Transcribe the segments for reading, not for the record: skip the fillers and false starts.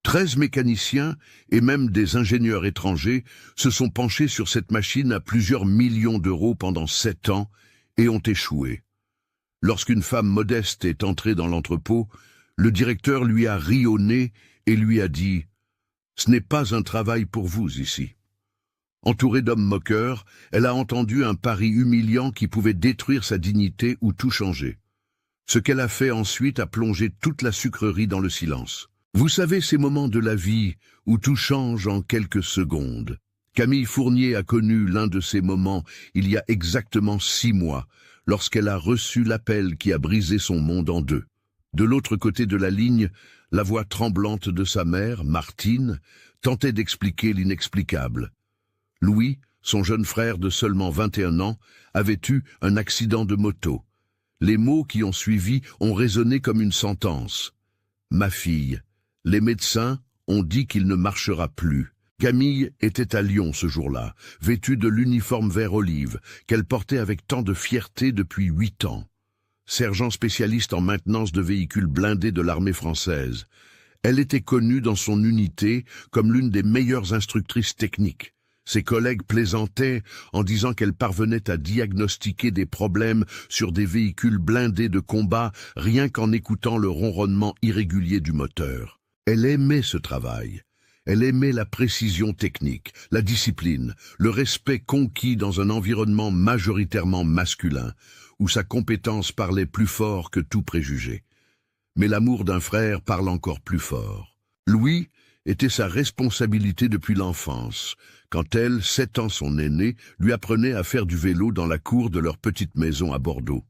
13 mécaniciens et même des ingénieurs étrangers se sont penchés sur cette machine à plusieurs millions d'euros pendant 7 ans et ont échoué. Lorsqu'une femme modeste est entrée dans l'entrepôt, le directeur lui a ri au nez et lui a dit « Ce n'est pas un travail pour vous ici ». Entourée d'hommes moqueurs, elle a entendu un pari humiliant qui pouvait détruire sa dignité ou tout changer. Ce qu'elle a fait ensuite a plongé toute la sucrerie dans le silence. Vous savez ces moments de la vie où tout change en quelques secondes. Camille Fournier a connu l'un de ces moments il y a exactement 6 mois, lorsqu'elle a reçu l'appel qui a brisé son monde en deux. De l'autre côté de la ligne, la voix tremblante de sa mère, Martine, tentait d'expliquer l'inexplicable. Louis, son jeune frère de seulement 21 ans, avait eu un accident de moto. Les mots qui ont suivi ont résonné comme une sentence. « Ma fille, les médecins ont dit qu'il ne marchera plus ». Camille était à Lyon ce jour-là, vêtue de l'uniforme vert olive, qu'elle portait avec tant de fierté depuis 8 ans. Sergent spécialiste en maintenance de véhicules blindés de l'armée française, elle était connue dans son unité comme l'une des meilleures instructrices techniques. Ses collègues plaisantaient en disant qu'elle parvenait à diagnostiquer des problèmes sur des véhicules blindés de combat rien qu'en écoutant le ronronnement irrégulier du moteur. Elle aimait ce travail. Elle aimait la précision technique, la discipline, le respect conquis dans un environnement majoritairement masculin, où sa compétence parlait plus fort que tout préjugé. Mais l'amour d'un frère parle encore plus fort. Louis était sa responsabilité depuis l'enfance, quand elle, 7 ans son aînée, lui apprenait à faire du vélo dans la cour de leur petite maison à Bordeaux.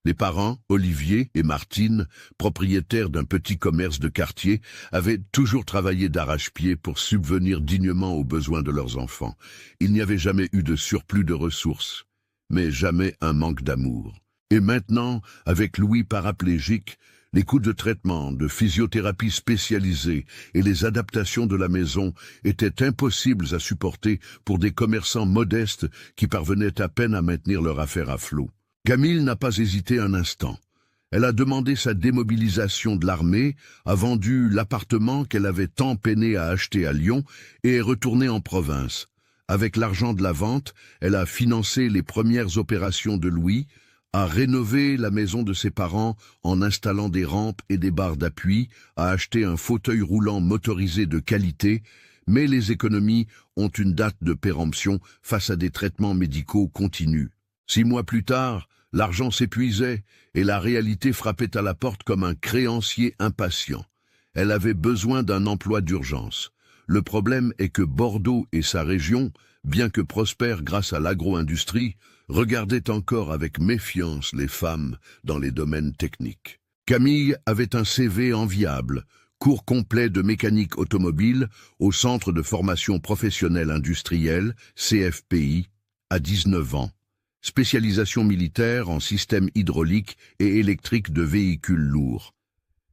Les parents, Olivier et Martine, propriétaires d'un petit commerce de quartier, avaient toujours travaillé d'arrache-pied pour subvenir dignement aux besoins de leurs enfants. Il n'y avait jamais eu de surplus de ressources, mais jamais un manque d'amour. Et maintenant, avec Louis paraplégique, les coûts de traitement, de physiothérapie spécialisée et les adaptations de la maison étaient impossibles à supporter pour des commerçants modestes qui parvenaient à peine à maintenir leur affaire à flot. Camille n'a pas hésité un instant. Elle a demandé sa démobilisation de l'armée, a vendu l'appartement qu'elle avait tant peiné à acheter à Lyon et est retournée en province. Avec l'argent de la vente, elle a financé les premières opérations de Louis, a rénové la maison de ses parents en installant des rampes et des barres d'appui, a acheté un fauteuil roulant motorisé de qualité, mais les économies ont une date de péremption face à des traitements médicaux continus. 6 mois plus tard, l'argent s'épuisait et la réalité frappait à la porte comme un créancier impatient. Elle avait besoin d'un emploi d'urgence. Le problème est que Bordeaux et sa région, bien que prospères grâce à l'agro-industrie, regardaient encore avec méfiance les femmes dans les domaines techniques. Camille avait un CV enviable, cours complet de mécanique automobile au Centre de formation professionnelle industrielle, CFPI, à 19 ans. Spécialisation militaire en système hydraulique et électrique de véhicules lourds.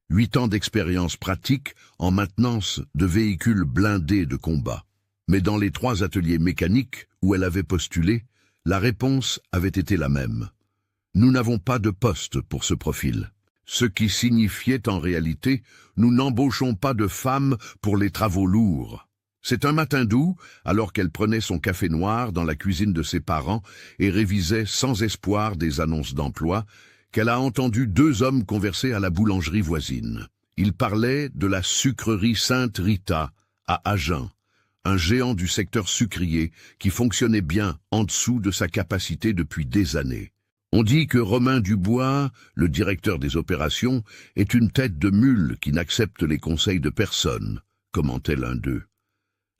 8 ans d'expérience pratique en maintenance de véhicules blindés de combat. Mais dans les 3 ateliers mécaniques où elle avait postulé, la réponse avait été la même. Nous n'avons pas de poste pour ce profil. Ce qui signifiait en réalité, nous n'embauchons pas de femmes pour les travaux lourds. C'est un matin d'août, alors qu'elle prenait son café noir dans la cuisine de ses parents et révisait sans espoir des annonces d'emploi, qu'elle a entendu 2 hommes converser à la boulangerie voisine. Ils parlaient de la sucrerie Sainte-Rita, à Agen, un géant du secteur sucrier qui fonctionnait bien en dessous de sa capacité depuis des années. On dit que Romain Dubois, le directeur des opérations, est une tête de mule qui n'accepte les conseils de personne, commentait l'un d'eux.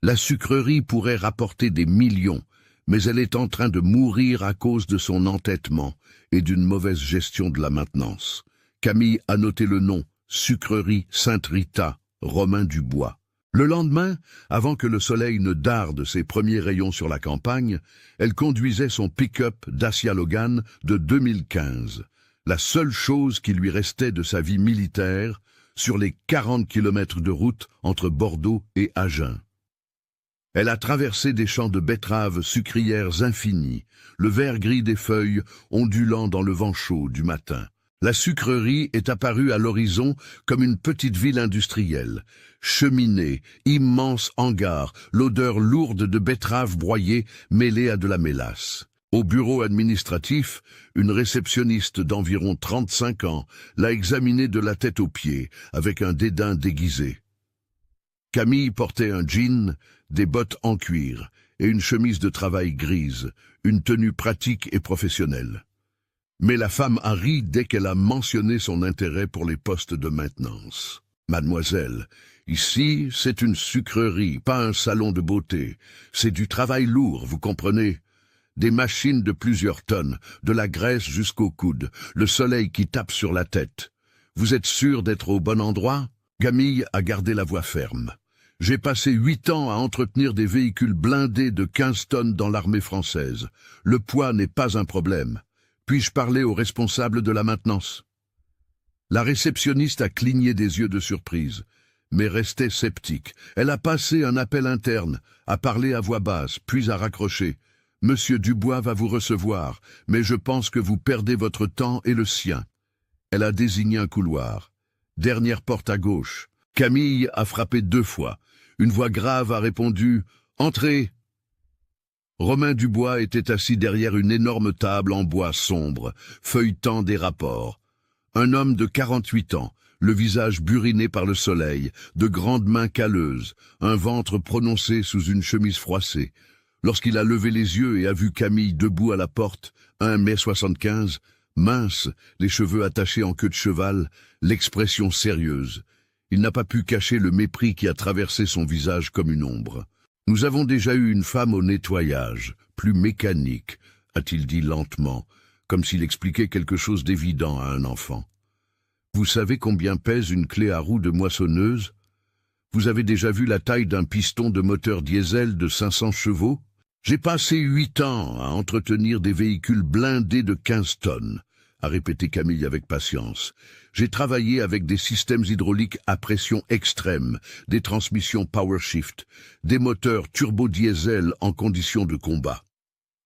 La sucrerie pourrait rapporter des millions, mais elle est en train de mourir à cause de son entêtement et d'une mauvaise gestion de la maintenance. Camille a noté le nom, Sucrerie Sainte-Rita, Romain Dubois. Le lendemain, avant que le soleil ne darde ses premiers rayons sur la campagne, elle conduisait son pick-up Dacia Logan de 2015, la seule chose qui lui restait de sa vie militaire sur les 40 kilomètres de route entre Bordeaux et Agen. Elle a traversé des champs de betteraves sucrières infinis, le vert gris des feuilles ondulant dans le vent chaud du matin. La sucrerie est apparue à l'horizon comme une petite ville industrielle. Cheminées, immenses hangars, l'odeur lourde de betteraves broyées mêlée à de la mélasse. Au bureau administratif, une réceptionniste d'environ 35 ans l'a examiné de la tête aux pieds, avec un dédain déguisé. Camille portait un jean, des bottes en cuir et une chemise de travail grise, une tenue pratique et professionnelle. Mais la femme a ri dès qu'elle a mentionné son intérêt pour les postes de maintenance. « Mademoiselle, ici, c'est une sucrerie, pas un salon de beauté. C'est du travail lourd, vous comprenez ? Des machines de plusieurs tonnes, de la graisse jusqu'au coude, le soleil qui tape sur la tête. Vous êtes sûr d'être au bon endroit ?» Camille a gardé la voix ferme. « J'ai passé 8 ans à entretenir des véhicules blindés de 15 tonnes dans l'armée française. Le poids n'est pas un problème. Puis-je parler au responsable de la maintenance ?» La réceptionniste a cligné des yeux de surprise, mais restait sceptique. Elle a passé un appel interne, a parlé à voix basse, puis a raccroché. « Monsieur Dubois va vous recevoir, mais je pense que vous perdez votre temps et le sien. » Elle a désigné un couloir. Dernière porte à gauche. Camille a frappé 2 fois. Une voix grave a répondu « Entrez !» Romain Dubois était assis derrière une énorme table en bois sombre, feuilletant des rapports. Un homme de 48 ans, le visage buriné par le soleil, de grandes mains calleuses, un ventre prononcé sous une chemise froissée. Lorsqu'il a levé les yeux et a vu Camille debout à la porte, 1m75, mince, les cheveux attachés en queue de cheval, l'expression sérieuse. Il n'a pas pu cacher le mépris qui a traversé son visage comme une ombre. « Nous avons déjà eu une femme au nettoyage, plus mécanique, a-t-il dit lentement, comme s'il expliquait quelque chose d'évident à un enfant. Vous savez combien pèse une clé à roue de moissonneuse? Vous avez déjà vu la taille d'un piston de moteur diesel de 500 chevaux? J'ai passé 8 ans à entretenir des véhicules blindés de 15 tonnes, a répété Camille avec patience. J'ai travaillé avec des systèmes hydrauliques à pression extrême, des transmissions PowerShift, des moteurs turbo-diesel en conditions de combat.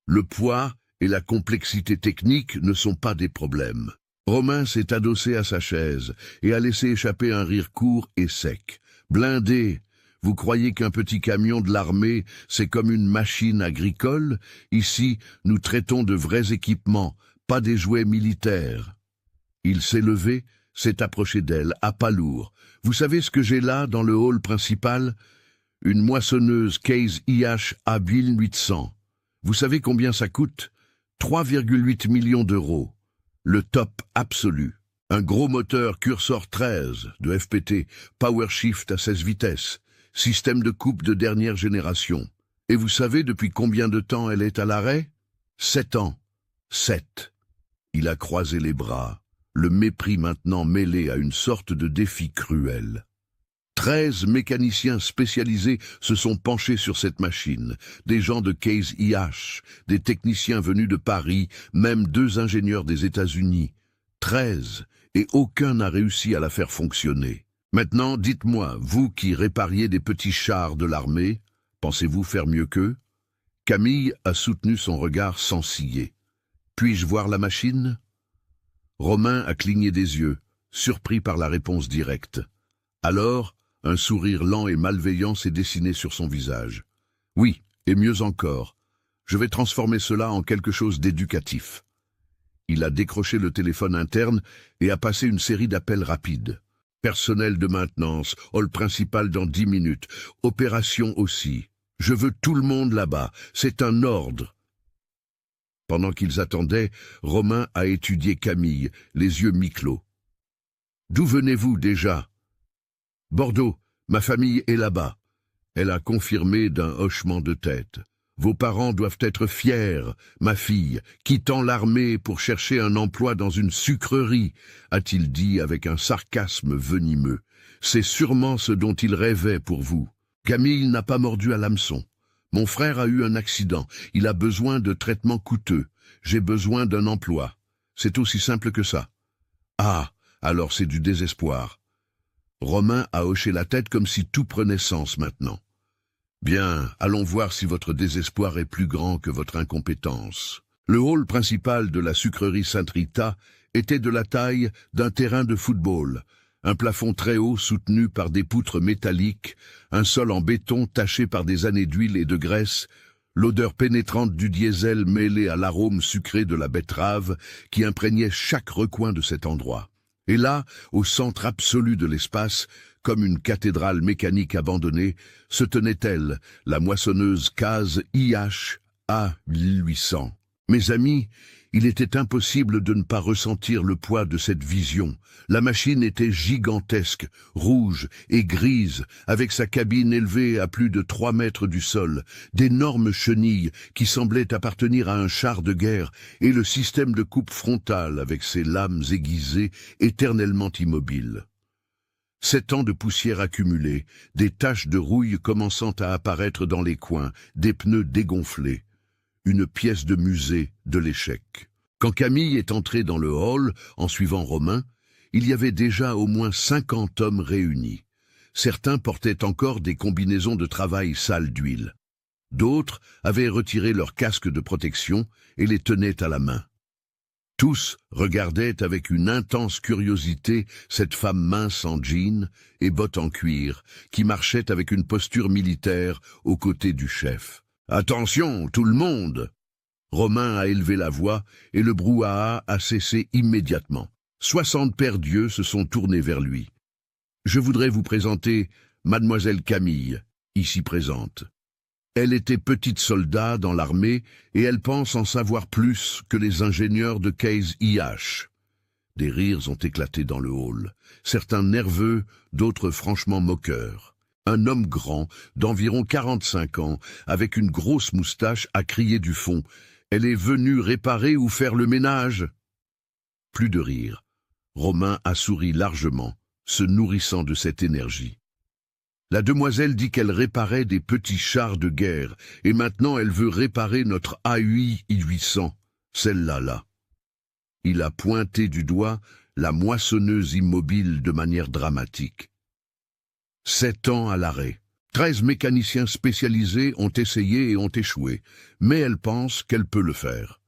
Le poids et la complexité technique ne sont pas des problèmes. Romain s'est adossé à sa chaise et a laissé échapper un rire court et sec. Blindé, vous croyez qu'un petit camion de l'armée, c'est comme une machine agricole? Ici, nous traitons de vrais équipements, pas des jouets militaires. Il s'est levé, s'est approché d'elle, à pas lourd. Vous savez ce que j'ai là, dans le hall principal? Une moissonneuse Case IH A1800. Vous savez combien ça coûte? 3,8 millions d'euros. Le top absolu. Un gros moteur Cursor 13 de FPT, PowerShift à 16 vitesses, système de coupe de dernière génération. Et vous savez depuis combien de temps elle est à l'arrêt? 7 ans. 7. Il a croisé les bras, le mépris maintenant mêlé à une sorte de défi cruel. 13 mécaniciens spécialisés se sont penchés sur cette machine, des gens de Case IH, des techniciens venus de Paris, même 2 ingénieurs des États-Unis. 13, et aucun n'a réussi à la faire fonctionner. Maintenant, dites-moi, vous qui répariez des petits chars de l'armée, pensez-vous faire mieux qu'eux? Camille a soutenu son regard sans ciller. Puis-je voir la machine? Romain a cligné des yeux, surpris par la réponse directe. Alors, un sourire lent et malveillant s'est dessiné sur son visage. Oui, et mieux encore, je vais transformer cela en quelque chose d'éducatif. Il a décroché le téléphone interne et a passé une série d'appels rapides. Personnel de maintenance, hall principal dans 10 minutes, opération aussi. Je veux tout le monde là-bas, c'est un ordre. Pendant qu'ils attendaient, Romain a étudié Camille, les yeux mi-clos. D'où venez-vous déjà? Bordeaux, ma famille est là-bas. Elle a confirmé d'un hochement de tête. Vos parents doivent être fiers, ma fille, quittant l'armée pour chercher un emploi dans une sucrerie, a-t-il dit avec un sarcasme venimeux. C'est sûrement ce dont il rêvait pour vous. Camille n'a pas mordu à l'hameçon. Mon frère a eu un accident. Il a besoin de traitements coûteux. J'ai besoin d'un emploi. C'est aussi simple que ça. Ah, alors c'est du désespoir. Romain a hoché la tête comme si tout prenait sens maintenant. Bien, allons voir si votre désespoir est plus grand que votre incompétence. Le hall principal de la sucrerie Sainte-Rita était de la taille d'un terrain de football. Un plafond très haut soutenu par des poutres métalliques, un sol en béton taché par des années d'huile et de graisse, l'odeur pénétrante du diesel mêlée à l'arôme sucré de la betterave qui imprégnait chaque recoin de cet endroit. Et là, au centre absolu de l'espace, comme une cathédrale mécanique abandonnée, se tenait-elle, la moissonneuse case IH A1800. Mes amis, il était impossible de ne pas ressentir le poids de cette vision. La machine était gigantesque, rouge et grise, avec sa cabine élevée à plus de 3 mètres du sol, d'énormes chenilles qui semblaient appartenir à un char de guerre, et le système de coupe frontale avec ses lames aiguisées, éternellement immobiles. 7 ans de poussière accumulée, des taches de rouille commençant à apparaître dans les coins, des pneus dégonflés. Une pièce de musée de l'échec. Quand Camille est entrée dans le hall, en suivant Romain, il y avait déjà au moins 50 hommes réunis. Certains portaient encore des combinaisons de travail sales d'huile. D'autres avaient retiré leurs casques de protection et les tenaient à la main. Tous regardaient avec une intense curiosité cette femme mince en jean et bottes en cuir, qui marchait avec une posture militaire aux côtés du chef. « Attention, tout le monde !» Romain a élevé la voix et le brouhaha a cessé immédiatement. 60 paires d'yeux se sont tournés vers lui. « Je voudrais vous présenter Mademoiselle Camille, ici présente. Elle était petite soldat dans l'armée et elle pense en savoir plus que les ingénieurs de Case IH. » Des rires ont éclaté dans le hall, certains nerveux, d'autres franchement moqueurs. Un homme grand, d'environ 45 ans, avec une grosse moustache, a crié du fond « Elle est venue réparer ou faire le ménage ?» Plus de rire. Romain a souri largement, se nourrissant de cette énergie. La demoiselle dit qu'elle réparait des petits chars de guerre, et maintenant elle veut réparer notre AI 800, celle-là. Il a pointé du doigt la moissonneuse immobile de manière dramatique. 7 ans à l'arrêt. 13 mécaniciens spécialisés ont essayé et ont échoué, mais elle pense qu'elle peut le faire.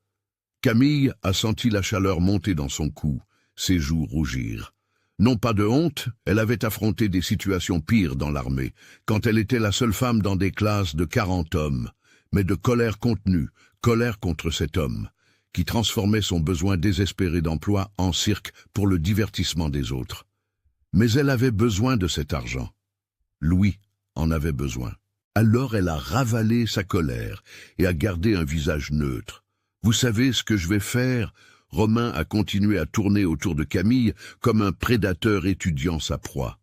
Camille a senti la chaleur monter dans son cou, ses joues rougir. Non pas de honte, elle avait affronté des situations pires dans l'armée, quand elle était la seule femme dans des classes de 40 hommes, mais de colère contenue, colère contre cet homme, qui transformait son besoin désespéré d'emploi en cirque pour le divertissement des autres. Mais elle avait besoin de cet argent. Louis en avait besoin. Alors elle a ravalé sa colère et a gardé un visage neutre. « Vous savez ce que je vais faire ?» Romain a continué à tourner autour de Camille comme un prédateur étudiant sa proie.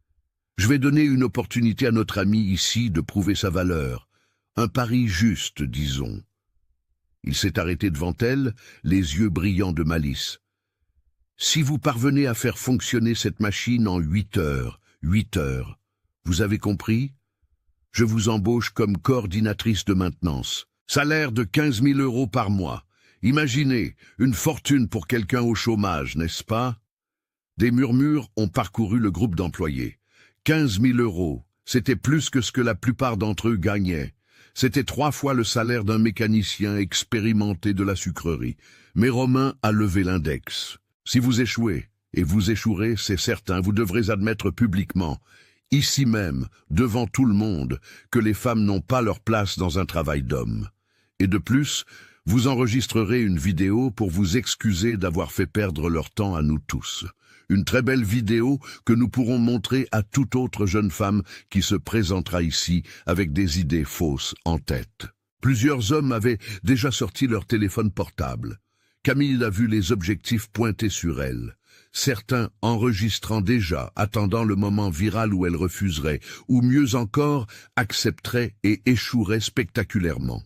« Je vais donner une opportunité à notre ami ici de prouver sa valeur. Un pari juste, disons. » Il s'est arrêté devant elle, les yeux brillants de malice. « Si vous parvenez à faire fonctionner cette machine en 8 heures, vous avez compris? Je vous embauche comme coordinatrice de maintenance. Salaire de 15 000 € par mois. Imaginez, une fortune pour quelqu'un au chômage, n'est-ce pas? » Des murmures ont parcouru le groupe d'employés. 15 000 €, c'était plus que ce que la plupart d'entre eux gagnaient. C'était 3 fois le salaire d'un mécanicien expérimenté de la sucrerie. Mais Romain a levé l'index. Si vous échouez, et vous échouerez, c'est certain, vous devrez admettre publiquement, ici même, devant tout le monde, que les femmes n'ont pas leur place dans un travail d'homme. Et de plus, vous enregistrerez une vidéo pour vous excuser d'avoir fait perdre leur temps à nous tous. Une très belle vidéo que nous pourrons montrer à toute autre jeune femme qui se présentera ici avec des idées fausses en tête. Plusieurs hommes avaient déjà sorti leur téléphone portable. Camille a vu les objectifs pointés sur elle. Certains enregistrant déjà, attendant le moment viral où elle refuserait, ou mieux encore, accepterait et échouerait spectaculairement.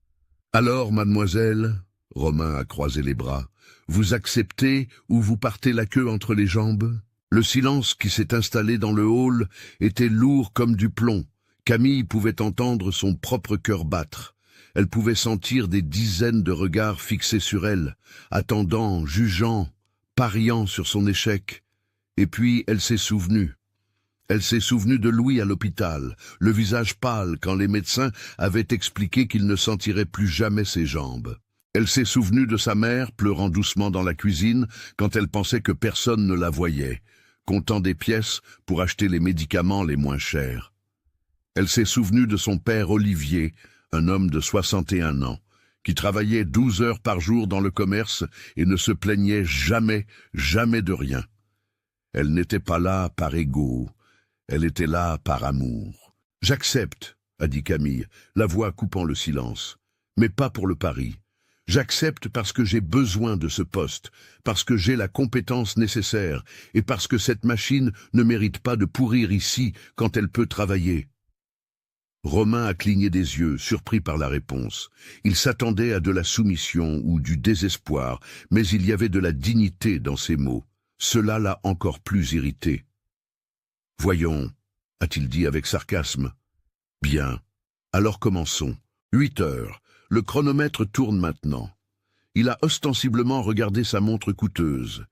« Alors, mademoiselle, » Romain a croisé les bras, « vous acceptez ou vous partez la queue entre les jambes ?» Le silence qui s'est installé dans le hall était lourd comme du plomb. Camille pouvait entendre son propre cœur battre. Elle pouvait sentir des dizaines de regards fixés sur elle, attendant, jugeant, pariant sur son échec. Et puis elle s'est souvenue. Elle s'est souvenue de Louis à l'hôpital, le visage pâle quand les médecins avaient expliqué qu'il ne sentirait plus jamais ses jambes. Elle s'est souvenue de sa mère, pleurant doucement dans la cuisine, quand elle pensait que personne ne la voyait, comptant des pièces pour acheter les médicaments les moins chers. Elle s'est souvenue de son père Olivier, un homme de 61 ans, qui travaillait 12 heures par jour dans le commerce et ne se plaignait jamais, jamais de rien. Elle n'était pas là par égo, elle était là par amour. « J'accepte », a dit Camille, la voix coupant le silence, « mais pas pour le pari. J'accepte parce que j'ai besoin de ce poste, parce que j'ai la compétence nécessaire et parce que cette machine ne mérite pas de pourrir ici quand elle peut travailler. » Romain a cligné des yeux, surpris par la réponse. Il s'attendait à de la soumission ou du désespoir, mais il y avait de la dignité dans ses mots. Cela l'a encore plus irrité. « Voyons, » a-t-il dit avec sarcasme. « Bien, alors commençons. 8 heures. Le chronomètre tourne maintenant. » Il a ostensiblement regardé sa montre coûteuse.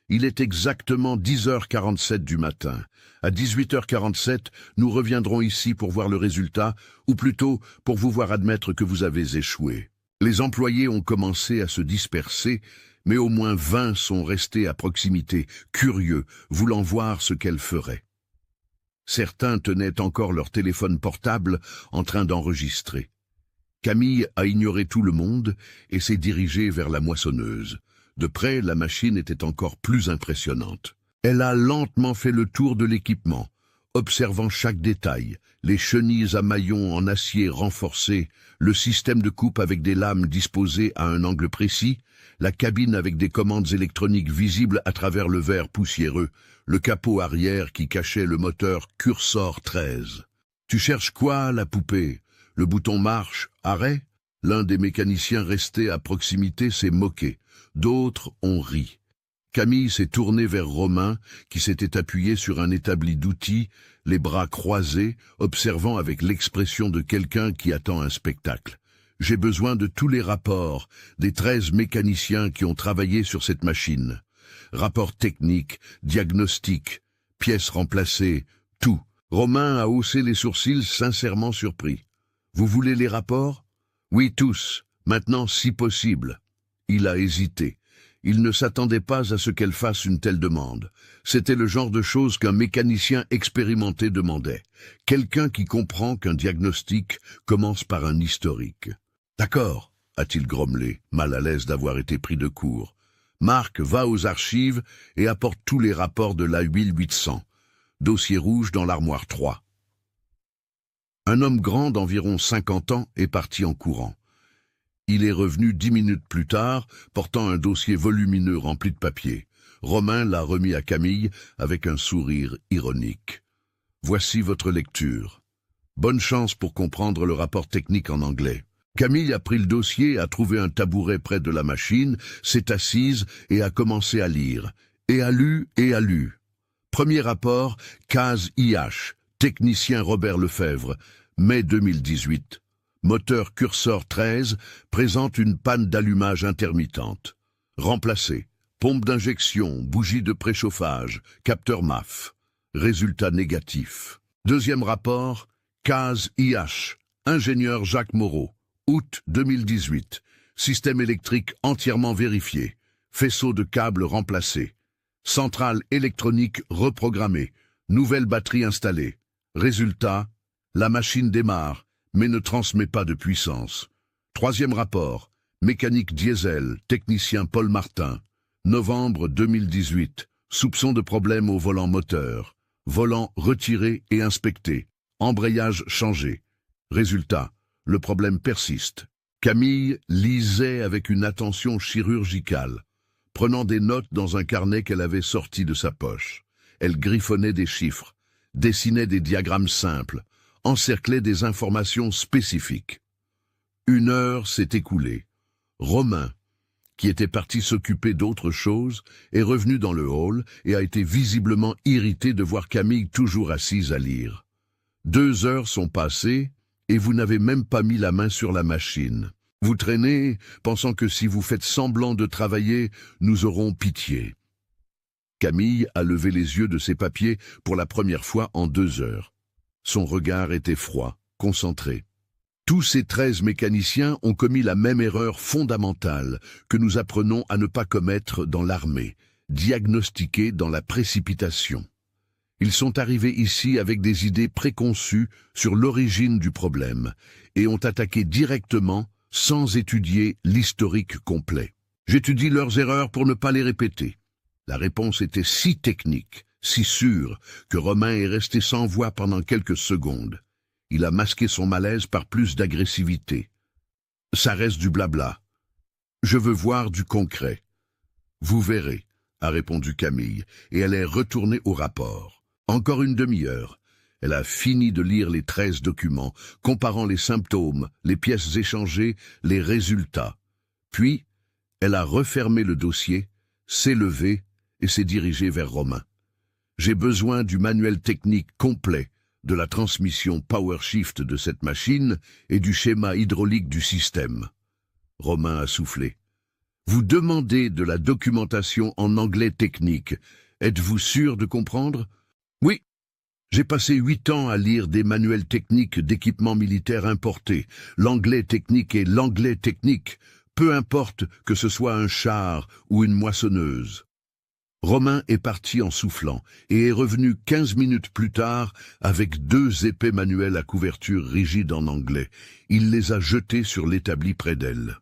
Il est exactement 10h47 du matin. À 18h47, nous reviendrons ici pour voir le résultat, ou plutôt pour vous voir admettre que vous avez échoué. Les employés ont commencé à se disperser, mais au moins 20 sont restés à proximité, curieux, voulant voir ce qu'elle ferait. Certains tenaient encore leur téléphone portable en train d'enregistrer. Camille a ignoré tout le monde et s'est dirigée vers la moissonneuse. De près, la machine était encore plus impressionnante. Elle a lentement fait le tour de l'équipement, observant chaque détail, les chenilles à maillons en acier renforcé, le système de coupe avec des lames disposées à un angle précis, la cabine avec des commandes électroniques visibles à travers le verre poussiéreux, le capot arrière qui cachait le moteur Cursor 13. « Tu cherches quoi, la poupée ? Le bouton marche, arrêt ?» L'un des mécaniciens restés à proximité s'est moqué. D'autres ont ri. Camille s'est tournée vers Romain, qui s'était appuyé sur un établi d'outils, les bras croisés, observant avec l'expression de quelqu'un qui attend un spectacle. « J'ai besoin de tous les rapports, des 13 mécaniciens qui ont travaillé sur cette machine. Rapports techniques, diagnostics, pièces remplacées, tout. » Romain a haussé les sourcils, sincèrement surpris. « Vous voulez les rapports ? » ?»« Oui, tous. Maintenant, si possible. » Il a hésité. Il ne s'attendait pas à ce qu'elle fasse une telle demande. C'était le genre de choses qu'un mécanicien expérimenté demandait. Quelqu'un qui comprend qu'un diagnostic commence par un historique. « D'accord, » a-t-il grommelé, mal à l'aise d'avoir été pris de court. « Marc, va aux archives et apporte tous les rapports de la 800. Dossier rouge dans l'armoire 3. » Un homme grand d'environ 50 ans est parti en courant. Il est revenu 10 minutes plus tard, portant un dossier volumineux rempli de papier. Romain l'a remis à Camille avec un sourire ironique. « Voici votre lecture. Bonne chance pour comprendre le rapport technique en anglais. » Camille a pris le dossier, a trouvé un tabouret près de la machine, s'est assise et a commencé à lire. Et a lu et a lu. Premier rapport, case IH, technicien Robert Lefebvre, mai 2018. Moteur Cursor 13 présente une panne d'allumage intermittente. Remplacé. Pompe d'injection, bougie de préchauffage, capteur MAF. Résultat négatif. Deuxième rapport, case IH, ingénieur Jacques Moreau, août 2018. Système électrique entièrement vérifié. Faisceau de câbles remplacé. Centrale électronique reprogrammée. Nouvelle batterie installée. Résultat, la machine démarre, mais ne transmet pas de puissance. Troisième rapport, mécanique diesel, technicien Paul Martin, novembre 2018, soupçon de problème au volant moteur, volant retiré et inspecté, embrayage changé. Résultat, le problème persiste. Camille lisait avec une attention chirurgicale, prenant des notes dans un carnet qu'elle avait sorti de sa poche. Elle griffonnait des chiffres, dessinait des diagrammes simples, encerclait des informations spécifiques. 1 heure s'est écoulée. Romain, qui était parti s'occuper d'autre chose, est revenu dans le hall et a été visiblement irrité de voir Camille toujours assise à lire. 2 heures sont passées et vous n'avez même pas mis la main sur la machine. Vous traînez, pensant que si vous faites semblant de travailler, nous aurons pitié. Camille a levé les yeux de ses papiers pour la première fois en 2 heures. Son regard était froid, concentré. Tous ces 13 mécaniciens ont commis la même erreur fondamentale que nous apprenons à ne pas commettre dans l'armée, diagnostiquer dans la précipitation. Ils sont arrivés ici avec des idées préconçues sur l'origine du problème et ont attaqué directement sans étudier l'historique complet. J'étudie leurs erreurs pour ne pas les répéter. La réponse était si technique, si sûre, que Romain est resté sans voix pendant quelques secondes. Il a masqué son malaise par plus d'agressivité. Ça reste du blabla. Je veux voir du concret. Vous verrez, a répondu Camille, et elle est retournée au rapport. Encore une demi-heure. Elle a fini de lire les 13 documents, comparant les symptômes, les pièces échangées, les résultats. Puis, elle a refermé le dossier, s'est levée et s'est dirigée vers Romain. J'ai besoin du manuel technique complet, de la transmission PowerShift de cette machine et du schéma hydraulique du système. Romain a soufflé. Vous demandez de la documentation en anglais technique. Êtes-vous sûr de comprendre? Oui. J'ai passé 8 ans à lire des manuels techniques d'équipements militaires importés. L'anglais technique est l'anglais technique, peu importe que ce soit un char ou une moissonneuse. Romain est parti en soufflant et est revenu 15 minutes plus tard avec 2 épais manuels à couverture rigide en anglais. Il les a jetés sur l'établi près d'elle.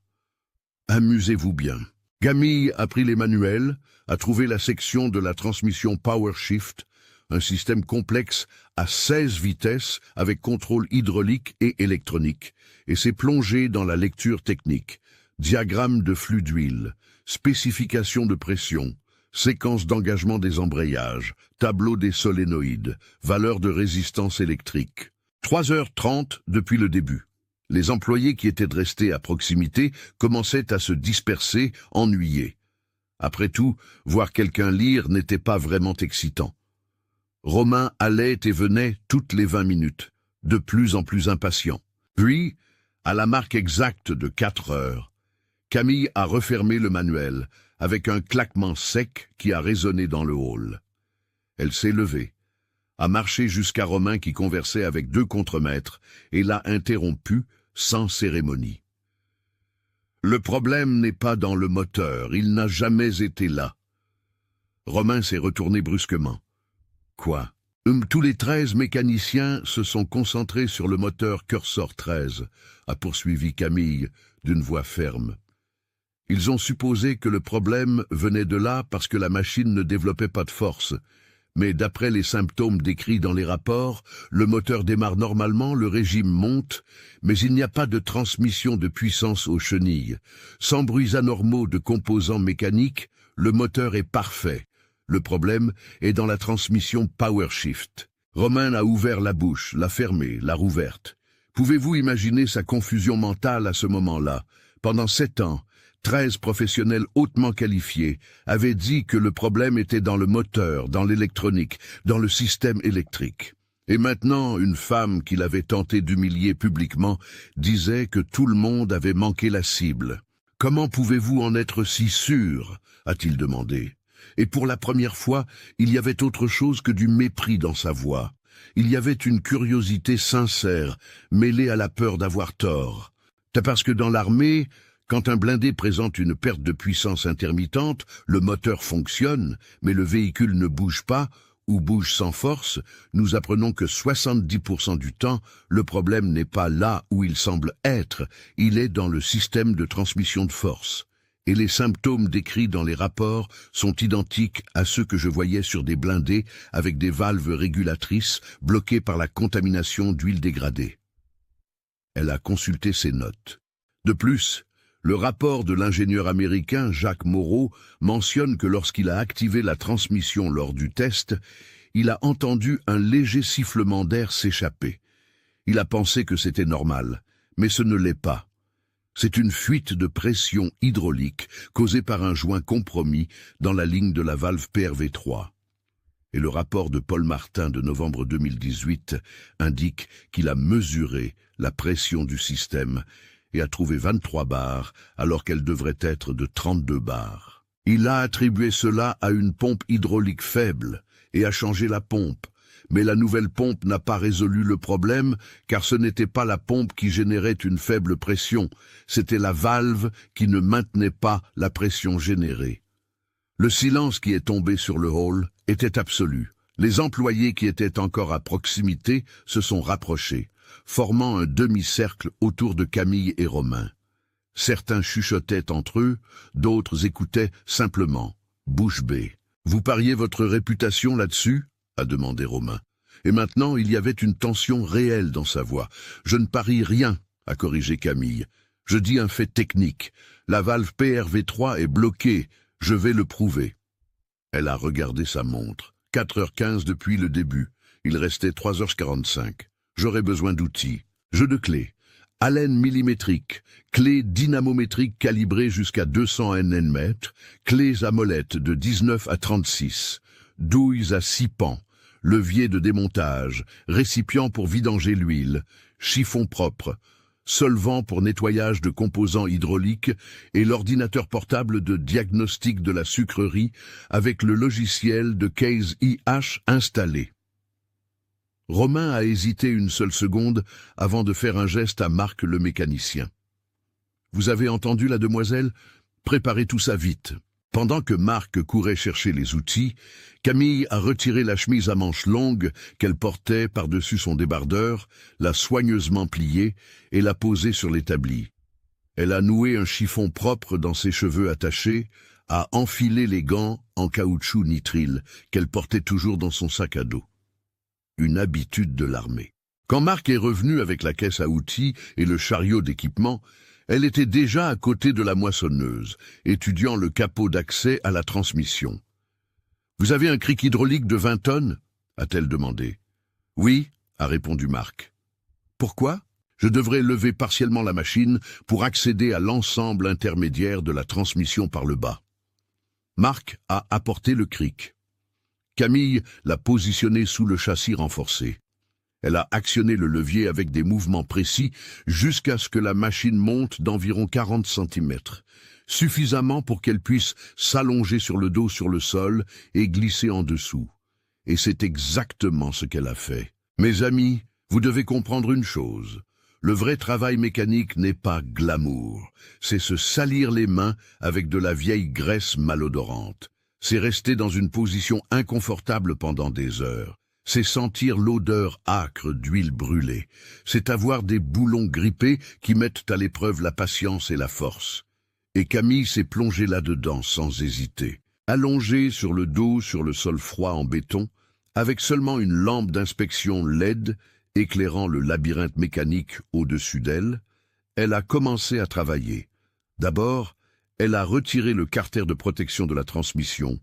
Amusez-vous bien. Camille a pris les manuels, a trouvé la section de la transmission PowerShift, un système complexe à 16 vitesses avec contrôle hydraulique et électronique, et s'est plongé dans la lecture technique, diagramme de flux d'huile, spécification de pression, séquence d'engagement des embrayages, tableau des solénoïdes, valeur de résistance électrique. 3h30 depuis le début. Les employés qui étaient restés à proximité commençaient à se disperser, ennuyés. Après tout, voir quelqu'un lire n'était pas vraiment excitant. Romain allait et venait toutes les 20 minutes, de plus en plus impatient. Puis, à la marque exacte de 4 heures, Camille a refermé le manuel, avec un claquement sec qui a résonné dans le hall. Elle s'est levée, a marché jusqu'à Romain qui conversait avec 2 contremaîtres et l'a interrompu sans cérémonie. Le problème n'est pas dans le moteur, il n'a jamais été là. Romain s'est retourné brusquement. Quoi? Tous les 13 mécaniciens se sont concentrés sur le moteur Cursor 13, a poursuivi Camille d'une voix ferme. Ils ont supposé que le problème venait de là parce que la machine ne développait pas de force. Mais d'après les symptômes décrits dans les rapports, le moteur démarre normalement, le régime monte, mais il n'y a pas de transmission de puissance aux chenilles. Sans bruits anormaux de composants mécaniques, le moteur est parfait. Le problème est dans la transmission PowerShift. Romain a ouvert la bouche, l'a fermée, l'a rouverte. Pouvez-vous imaginer sa confusion mentale à ce moment-là? Pendant 7 ans, 13 professionnels hautement qualifiés avaient dit que le problème était dans le moteur, dans l'électronique, dans le système électrique. Et maintenant, une femme qu'il avait tenté d'humilier publiquement disait que tout le monde avait manqué la cible. « Comment pouvez-vous en être si sûr ?» a-t-il demandé. Et pour la première fois, il y avait autre chose que du mépris dans sa voix. Il y avait une curiosité sincère, mêlée à la peur d'avoir tort. C'est parce que dans l'armée, quand un blindé présente une perte de puissance intermittente, le moteur fonctionne, mais le véhicule ne bouge pas ou bouge sans force, nous apprenons que 70% du temps, le problème n'est pas là où il semble être, il est dans le système de transmission de force. Et les symptômes décrits dans les rapports sont identiques à ceux que je voyais sur des blindés avec des valves régulatrices bloquées par la contamination d'huile dégradée. Elle a consulté ses notes. De plus, le rapport de l'ingénieur américain Jacques Moreau mentionne que lorsqu'il a activé la transmission lors du test, il a entendu un léger sifflement d'air s'échapper. Il a pensé que c'était normal, mais ce ne l'est pas. C'est une fuite de pression hydraulique causée par un joint compromis dans la ligne de la valve PRV3. Et le rapport de Paul Martin de novembre 2018 indique qu'il a mesuré la pression du système et a trouvé 23 bars alors qu'elle devrait être de 32 bars. Il a attribué cela à une pompe hydraulique faible et a changé la pompe, Mais la nouvelle pompe n'a pas résolu le problème, car ce n'était pas la pompe qui générait une faible pression, c'était la valve qui ne maintenait pas la pression générée. Le silence qui est tombé sur le hall était absolu. Les employés qui étaient encore à proximité se sont rapprochés, formant un demi-cercle autour de Camille et Romain. Certains chuchotaient entre eux, d'autres écoutaient simplement, bouche bée. « Vous pariez votre réputation là-dessus » a demandé Romain. Et maintenant, il y avait une tension réelle dans sa voix. « Je ne parie rien » a corrigé Camille. « Je dis un fait technique. La valve PRV3 est bloquée. Je vais le prouver. » Elle a regardé sa montre. 4h15 depuis le début. Il restait 3h45. J'aurais besoin d'outils. Jeu de clés. Allen millimétrique. Clés dynamométriques calibrées jusqu'à 200 Nm. Clés à molette de 19 à 36. Douilles à 6 pans. Levier de démontage. Récipient pour vidanger l'huile. Chiffon propre. Solvant pour nettoyage de composants hydrauliques et l'ordinateur portable de diagnostic de la sucrerie avec le logiciel de Case IH installé. Romain a hésité une seule seconde avant de faire un geste à Marc le mécanicien. « Vous avez entendu la demoiselle ? Préparez tout ça vite. » Pendant que Marc courait chercher les outils, Camille a retiré la chemise à manches longues qu'elle portait par-dessus son débardeur, l'a soigneusement pliée et l'a posée sur l'établi. Elle a noué un chiffon propre dans ses cheveux attachés, a enfilé les gants en caoutchouc nitrile qu'elle portait toujours dans son sac à dos. Une habitude de l'armée. Quand Marc est revenu avec la caisse à outils et le chariot d'équipement, elle était déjà à côté de la moissonneuse, étudiant le capot d'accès à la transmission. « Vous avez un cric hydraulique de 20 tonnes » a-t-elle demandé. « Oui » a répondu Marc. « Pourquoi ? Je devrais lever partiellement la machine pour accéder à l'ensemble intermédiaire de la transmission par le bas. » Marc a apporté le cric. Camille l'a positionné sous le châssis renforcé. Elle a actionné le levier avec des mouvements précis jusqu'à ce que la machine monte d'environ 40 cm, suffisamment pour qu'elle puisse s'allonger sur le dos sur le sol et glisser en dessous. Et c'est exactement ce qu'elle a fait. Mes amis, vous devez comprendre une chose. Le vrai travail mécanique n'est pas glamour. C'est se salir les mains avec de la vieille graisse malodorante. C'est rester dans une position inconfortable pendant des heures. C'est sentir l'odeur âcre d'huile brûlée. C'est avoir des boulons grippés qui mettent à l'épreuve la patience et la force. Et Camille s'est plongée là-dedans sans hésiter. Allongée sur le dos sur le sol froid en béton, avec seulement une lampe d'inspection LED éclairant le labyrinthe mécanique au-dessus d'elle, elle a commencé à travailler. D'abord, elle a retiré le carter de protection de la transmission,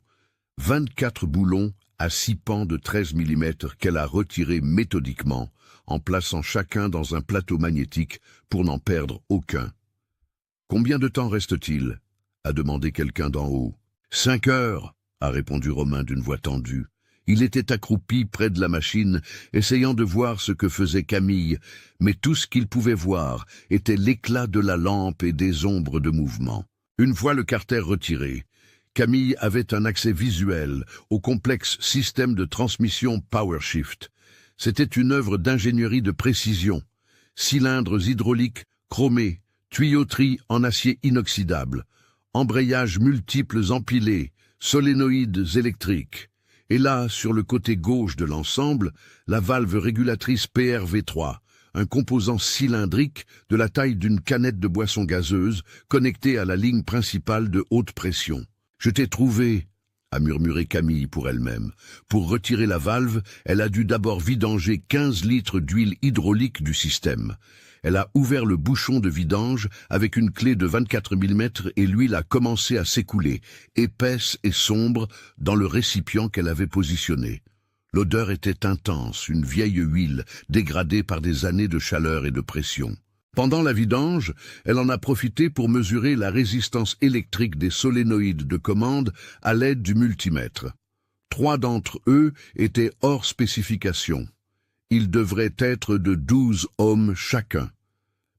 24 boulons à 6 pans de 13 mm qu'elle a retirés méthodiquement, en plaçant chacun dans un plateau magnétique pour n'en perdre aucun. « Combien de temps reste-t-il » a demandé quelqu'un d'en haut. « 5 heures » a répondu Romain d'une voix tendue. Il était accroupi près de la machine, essayant de voir ce que faisait Camille, mais tout ce qu'il pouvait voir était l'éclat de la lampe et des ombres de mouvement. Une fois le carter retiré, Camille avait un accès visuel au complexe système de transmission PowerShift. C'était une œuvre d'ingénierie de précision. Cylindres hydrauliques chromés, tuyauterie en acier inoxydable, embrayages multiples empilés, solénoïdes électriques. Et là, sur le côté gauche de l'ensemble, la valve régulatrice PRV3, un composant cylindrique de la taille d'une canette de boisson gazeuse connectée à la ligne principale de haute pression. « Je t'ai trouvé » a murmuré Camille pour elle-même. Pour retirer la valve, elle a dû d'abord vidanger 15 litres d'huile hydraulique du système. Elle a ouvert le bouchon de vidange avec une clé de 24 mm et l'huile a commencé à s'écouler, épaisse et sombre, dans le récipient qu'elle avait positionné. L'odeur était intense, une vieille huile, dégradée par des années de chaleur et de pression. Pendant la vidange, elle en a profité pour mesurer la résistance électrique des solénoïdes de commande à l'aide du multimètre. 3 d'entre eux étaient hors spécification. Ils devraient être de 12 ohms chacun.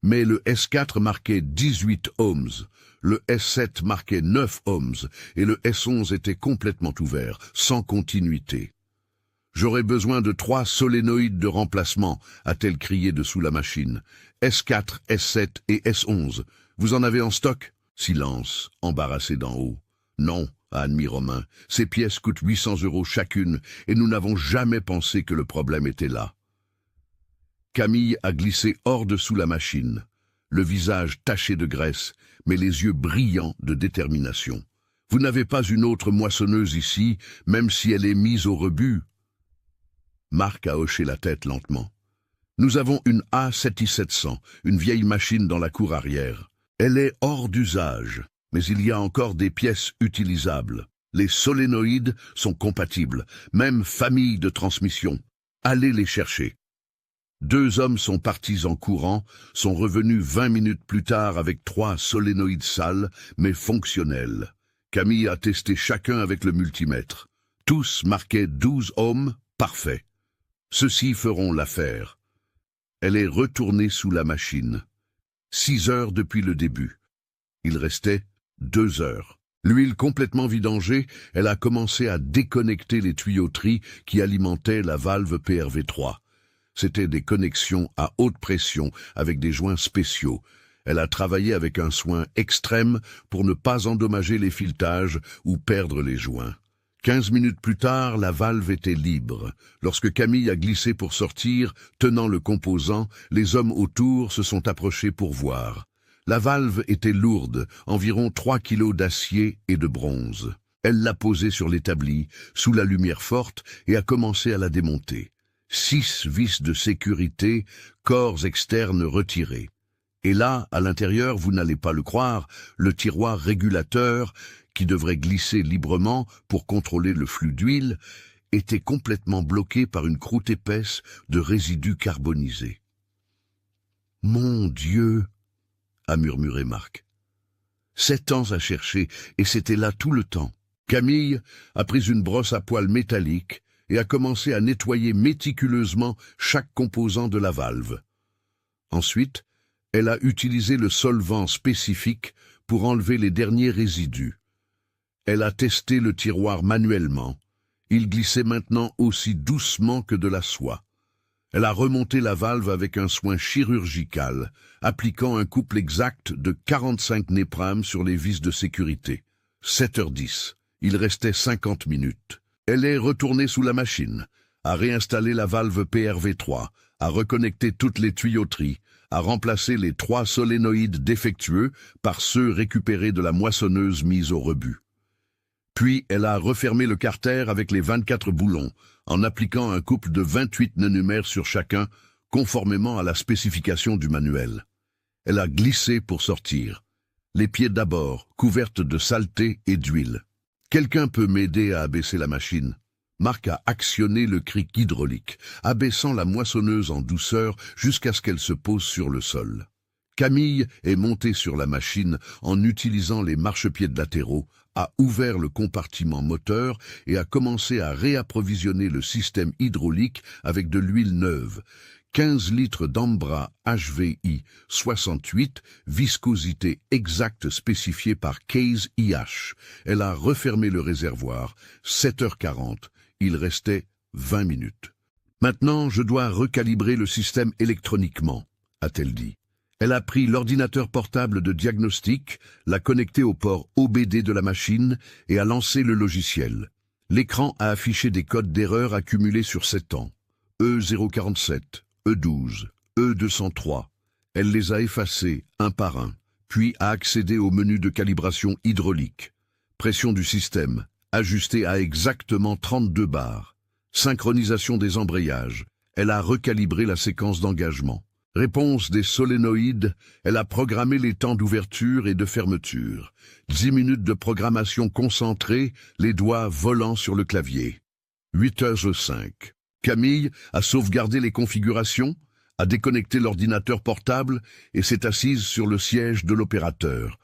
Mais le S4 marquait 18 ohms, le S7 marquait 9 ohms et le S11 était complètement ouvert, sans continuité. J'aurais besoin de 3 solénoïdes de remplacement, a-t-elle crié de sous la machine. S4, S7 et S11. Vous en avez en stock? Silence, embarrassé d'en haut. Non, a admis Romain. Ces pièces coûtent 800 € chacune, et nous n'avons jamais pensé que le problème était là. Camille a glissé hors de sous la machine, le visage taché de graisse, mais les yeux brillants de détermination. Vous n'avez pas une autre moissonneuse ici, même si elle est mise au rebut? Marc a hoché la tête lentement. Nous avons une A7700, une vieille machine dans la cour arrière. Elle est hors d'usage, mais il y a encore des pièces utilisables. Les solénoïdes sont compatibles, même famille de transmission. Allez les chercher. 2 hommes sont partis en courant, sont revenus 20 minutes plus tard avec 3 solénoïdes sales, mais fonctionnels. Camille a testé chacun avec le multimètre. Tous marquaient 12 ohms, parfait. Ceux-ci feront l'affaire. Elle est retournée sous la machine. 6 heures depuis le début. Il restait 2 heures. L'huile complètement vidangée, elle a commencé à déconnecter les tuyauteries qui alimentaient la valve PRV3. C'étaient des connexions à haute pression avec des joints spéciaux. Elle a travaillé avec un soin extrême pour ne pas endommager les filetages ou perdre les joints. 15 minutes plus tard, la valve était libre. Lorsque Camille a glissé pour sortir, tenant le composant, les hommes autour se sont approchés pour voir. La valve était lourde, environ 3 kilos d'acier et de bronze. Elle l'a posée sur l'établi, sous la lumière forte, et a commencé à la démonter. 6 vis de sécurité, corps externes retirés. Et là, à l'intérieur, vous n'allez pas le croire, le tiroir régulateur, qui devrait glisser librement pour contrôler le flux d'huile, était complètement bloqué par une croûte épaisse de résidus carbonisés. « Mon Dieu !» a murmuré Marc. 7 ans à chercher, et c'était là tout le temps. Camille a pris une brosse à poils métallique et a commencé à nettoyer méticuleusement chaque composant de la valve. Ensuite, elle a utilisé le solvant spécifique pour enlever les derniers résidus. Elle a testé le tiroir manuellement. Il glissait maintenant aussi doucement que de la soie. Elle a remonté la valve avec un soin chirurgical, appliquant un couple exact de 45 néprames sur les vis de sécurité. 7h10. Il restait 50 minutes. Elle est retournée sous la machine, a réinstallé la valve PRV3, a reconnecté toutes les tuyauteries, a remplacé les 3 solénoïdes défectueux par ceux récupérés de la moissonneuse mise au rebut. Puis elle a refermé le carter avec les 24 boulons, en appliquant un couple de 28 nœuds sur chacun, conformément à la spécification du manuel. Elle a glissé pour sortir. Les pieds d'abord, couvertes de saleté et d'huile. Quelqu'un peut m'aider à abaisser la machine? Marc a actionné le cric hydraulique, abaissant la moissonneuse en douceur jusqu'à ce qu'elle se pose sur le sol. Camille est montée sur la machine en utilisant les marchepieds latéraux, a ouvert le compartiment moteur et a commencé à réapprovisionner le système hydraulique avec de l'huile neuve. 15 litres d'Ambra HVI 68, viscosité exacte spécifiée par Case IH. Elle a refermé le réservoir. 7h40. Il restait 20 minutes. Maintenant, je dois recalibrer le système électroniquement, a-t-elle dit. Elle a pris l'ordinateur portable de diagnostic, l'a connecté au port OBD de la machine et a lancé le logiciel. L'écran a affiché des codes d'erreur accumulés sur 7 ans. E047, E12, E203. Elle les a effacés un par un, puis a accédé au menu de calibration hydraulique. Pression du système, ajustée à exactement 32 bars. Synchronisation des embrayages. Elle a recalibré la séquence d'engagement. Réponse des solénoïdes, elle a programmé les temps d'ouverture et de fermeture. 10 minutes de programmation concentrée, les doigts volant sur le clavier. 8h05. Camille a sauvegardé les configurations, a déconnecté l'ordinateur portable et s'est assise sur le siège de l'opérateur.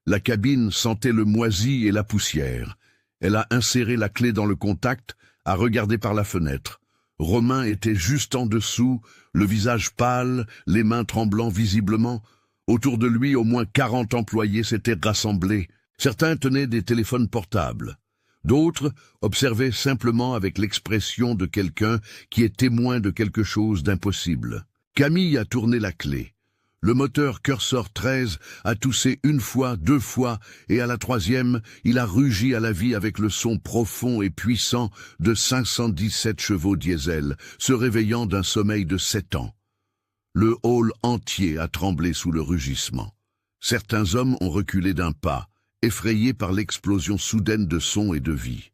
La cabine sentait le moisi et la poussière. Elle a inséré la clé dans le contact, a regardé par la fenêtre. Romain était juste en dessous, le visage pâle, les mains tremblant visiblement. Autour de lui, au moins 40 employés s'étaient rassemblés. Certains tenaient des téléphones portables. D'autres observaient simplement avec l'expression de quelqu'un qui est témoin de quelque chose d'impossible. Camille a tourné la clé. Le moteur Cursor 13 a toussé une fois, deux fois, et à la troisième, il a rugi à la vie avec le son profond et puissant de 517 chevaux diesel, se réveillant d'un sommeil de 7 ans. Le hall entier a tremblé sous le rugissement. Certains hommes ont reculé d'un pas, effrayés par l'explosion soudaine de son et de vie.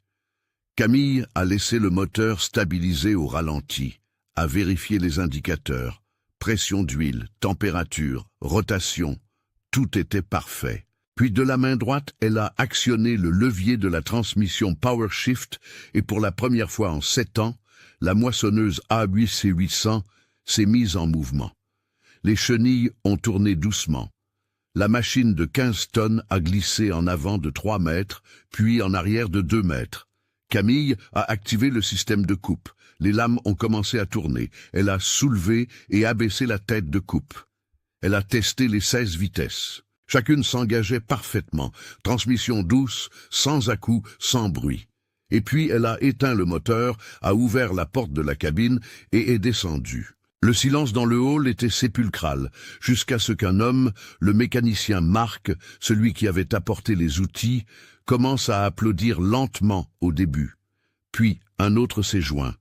Camille a laissé le moteur stabiliser au ralenti, a vérifié les indicateurs. Pression d'huile, température, rotation, tout était parfait. Puis de la main droite, elle a actionné le levier de la transmission Power Shift et pour la première fois en 7 ans, la moissonneuse A8C800 s'est mise en mouvement. Les chenilles ont tourné doucement. La machine de 15 tonnes a glissé en avant de 3 mètres, puis en arrière de 2 mètres. Camille a activé le système de coupe. Les lames ont commencé à tourner. Elle a soulevé et abaissé la tête de coupe. Elle a testé les 16 vitesses. Chacune s'engageait parfaitement. Transmission douce, sans à-coups, sans bruit. Et puis elle a éteint le moteur, a ouvert la porte de la cabine et est descendue. Le silence dans le hall était sépulcral, jusqu'à ce qu'un homme, le mécanicien Marc, celui qui avait apporté les outils, commence à applaudir lentement au début. Puis un autre s'est joint.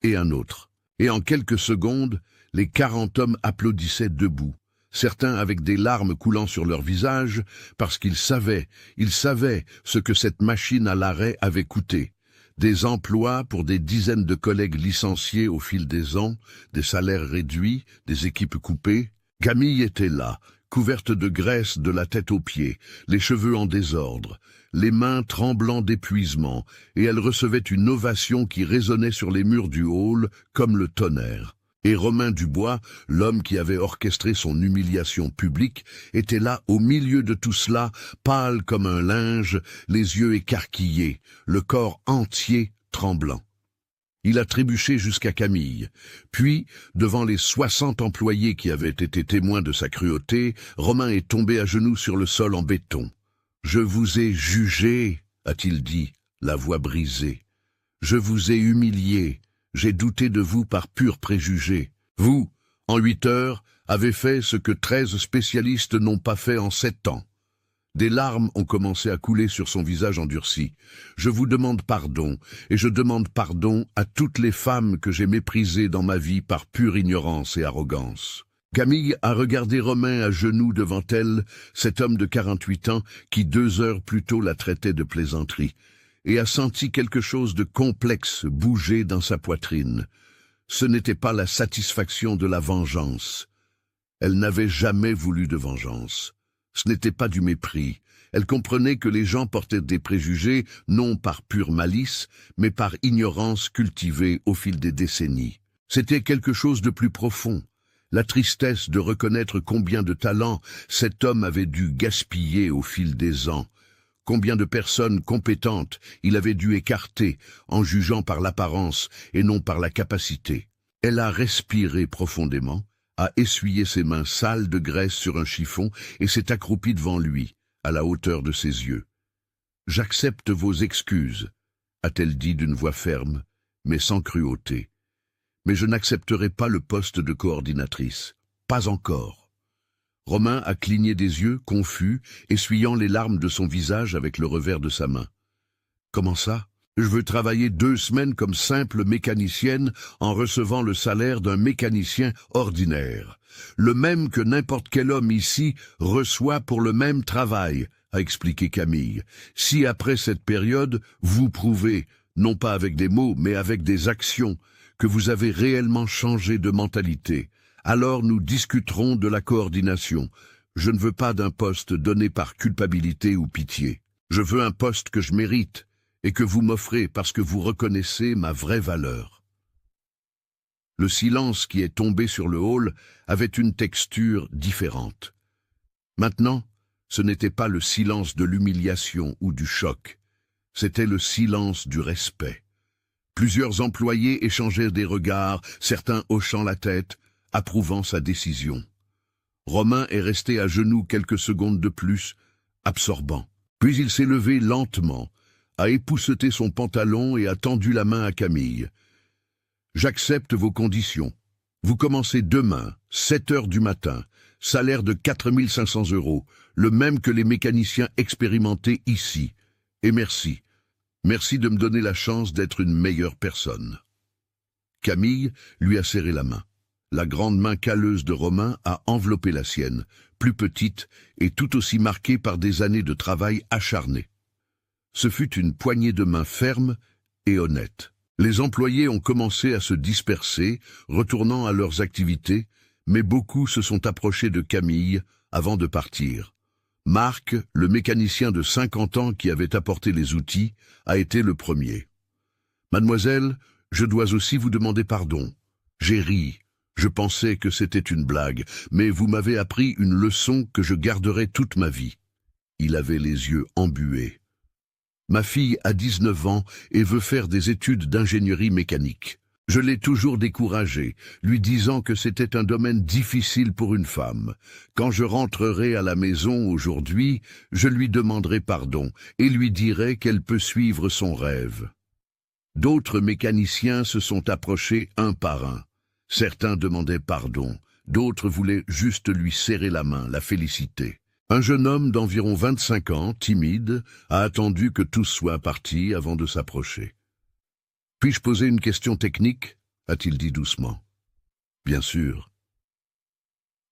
Et un autre. Et en quelques secondes, les 40 hommes applaudissaient debout, certains avec des larmes coulant sur leur visage, parce qu'ils savaient ce que cette machine à l'arrêt avait coûté. Des emplois pour des dizaines de collègues licenciés au fil des ans, des salaires réduits, des équipes coupées. Camille était là, couverte de graisse de la tête aux pieds, les cheveux en désordre, les mains tremblant d'épuisement, et elle recevait une ovation qui résonnait sur les murs du hall comme le tonnerre. Et Romain Dubois, l'homme qui avait orchestré son humiliation publique, était là au milieu de tout cela, pâle comme un linge, les yeux écarquillés, le corps entier tremblant. Il a trébuché jusqu'à Camille. Puis, devant les 60 employés qui avaient été témoins de sa cruauté, Romain est tombé à genoux sur le sol en béton. « Je vous ai jugé, a-t-il dit, la voix brisée. Je vous ai humilié. J'ai douté de vous par pur préjugé. Vous, en 8 heures, avez fait ce que 13 spécialistes n'ont pas fait en 7 ans. » Des larmes ont commencé à couler sur son visage endurci. « Je vous demande pardon, et je demande pardon à toutes les femmes que j'ai méprisées dans ma vie par pure ignorance et arrogance. » Camille a regardé Romain à genoux devant elle, cet homme de 48 ans qui 2 heures plus tôt la traitait de plaisanterie, et a senti quelque chose de complexe bouger dans sa poitrine. Ce n'était pas la satisfaction de la vengeance. Elle n'avait jamais voulu de vengeance. Ce n'était pas du mépris. Elle comprenait que les gens portaient des préjugés, non par pure malice, mais par ignorance cultivée au fil des décennies. C'était quelque chose de plus profond. La tristesse de reconnaître combien de talents cet homme avait dû gaspiller au fil des ans. Combien de personnes compétentes il avait dû écarter en jugeant par l'apparence et non par la capacité. Elle a respiré profondément, a essuyé ses mains sales de graisse sur un chiffon et s'est accroupie devant lui, à la hauteur de ses yeux. « J'accepte vos excuses », a-t-elle dit d'une voix ferme, mais sans cruauté. « Mais je n'accepterai pas le poste de coordinatrice. Pas encore. » Romain a cligné des yeux, confus, essuyant les larmes de son visage avec le revers de sa main. « Comment ça ? Je veux travailler 2 semaines comme simple mécanicienne en recevant le salaire d'un mécanicien ordinaire. Le même que n'importe quel homme ici reçoit pour le même travail, a expliqué Camille. Si après cette période, vous prouvez, non pas avec des mots, mais avec des actions, que vous avez réellement changé de mentalité, alors nous discuterons de la coordination. Je ne veux pas d'un poste donné par culpabilité ou pitié. Je veux un poste que je mérite et que vous m'offrez parce que vous reconnaissez ma vraie valeur. » Le silence qui est tombé sur le hall avait une texture différente. Maintenant, ce n'était pas le silence de l'humiliation ou du choc, c'était le silence du respect. Plusieurs employés échangeaient des regards, certains hochant la tête, approuvant sa décision. Romain est resté à genoux quelques secondes de plus, absorbant. Puis il s'est levé lentement, a épousseté son pantalon et a tendu la main à Camille. « J'accepte vos conditions. Vous commencez demain, 7 heures du matin, salaire de 4 500 €, le même que les mécaniciens expérimentés ici. Et merci. Merci de me donner la chance d'être une meilleure personne. » Camille lui a serré la main. La grande main calleuse de Romain a enveloppé la sienne, plus petite et tout aussi marquée par des années de travail acharné. Ce fut une poignée de main ferme et honnête. Les employés ont commencé à se disperser, retournant à leurs activités, mais beaucoup se sont approchés de Camille avant de partir. Marc, le mécanicien de 50 ans qui avait apporté les outils, a été le premier. « Mademoiselle, je dois aussi vous demander pardon. J'ai ri. Je pensais que c'était une blague, mais vous m'avez appris une leçon que je garderai toute ma vie. » Il avait les yeux embués. « Ma fille a 19 ans et veut faire des études d'ingénierie mécanique. Je l'ai toujours découragée, lui disant que c'était un domaine difficile pour une femme. Quand je rentrerai à la maison aujourd'hui, je lui demanderai pardon et lui dirai qu'elle peut suivre son rêve. » D'autres mécaniciens se sont approchés un par un. Certains demandaient pardon, d'autres voulaient juste lui serrer la main, la féliciter. Un jeune homme d'environ 25 ans, timide, a attendu que tous soient partis avant de s'approcher. « Puis-je poser une question technique ?» a-t-il dit doucement. « Bien sûr. »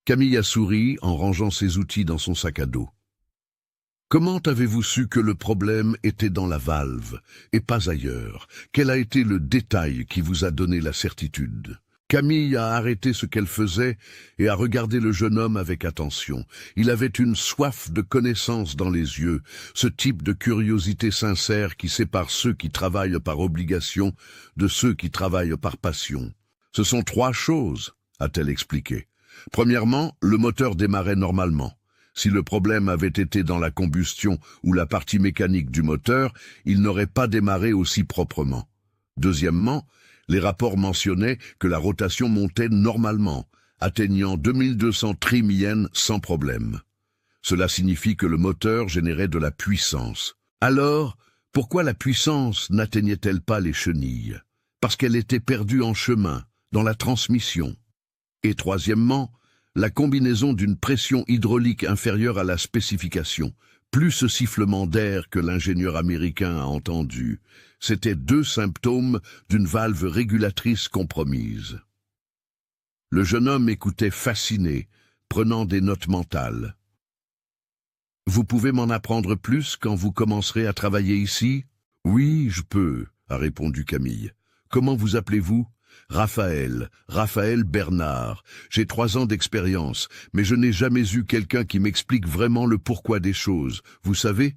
Camille a souri en rangeant ses outils dans son sac à dos. « Comment avez-vous su que le problème était dans la valve et pas ailleurs? Quel a été le détail qui vous a donné la certitude ?» Camille a arrêté ce qu'elle faisait et a regardé le jeune homme avec attention. Il avait une soif de connaissance dans les yeux, ce type de curiosité sincère qui sépare ceux qui travaillent par obligation de ceux qui travaillent par passion. « Ce sont 3 choses, a-t-elle expliqué. Premièrement, le moteur démarrait normalement. Si le problème avait été dans la combustion ou la partie mécanique du moteur, il n'aurait pas démarré aussi proprement. Deuxièmement, les rapports mentionnaient que la rotation montait normalement, atteignant 2200 trim-yen sans problème. Cela signifie que le moteur générait de la puissance. Alors, pourquoi la puissance n'atteignait-elle pas les chenilles? Parce qu'elle était perdue en chemin, dans la transmission. Et troisièmement, la combinaison d'une pression hydraulique inférieure à la spécification, plus ce sifflement d'air que l'ingénieur américain a entendu, c'étaient 2 symptômes d'une valve régulatrice compromise. Le jeune homme écoutait fasciné, prenant des notes mentales. « Vous pouvez m'en apprendre plus quand vous commencerez à travailler ici ?»« Oui, je peux, » a répondu Camille. « Comment vous appelez-vous ?»« Raphaël Bernard. J'ai 3 ans d'expérience, mais je n'ai jamais eu quelqu'un qui m'explique vraiment le pourquoi des choses. Vous savez,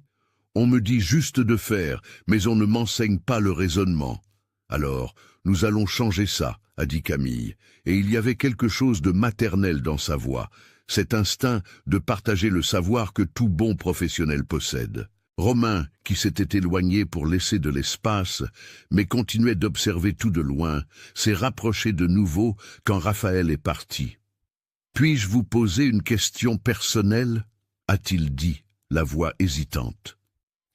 on me dit juste de faire, mais on ne m'enseigne pas le raisonnement. Alors, nous allons changer ça, a dit Camille, et il y avait quelque chose de maternel dans sa voix, cet instinct de partager le savoir que tout bon professionnel possède. Romain, qui s'était éloigné pour laisser de l'espace, mais continuait d'observer tout de loin, s'est rapproché de nouveau quand Raphaël est parti. « Puis-je vous poser une question personnelle ?» a-t-il dit, la voix hésitante.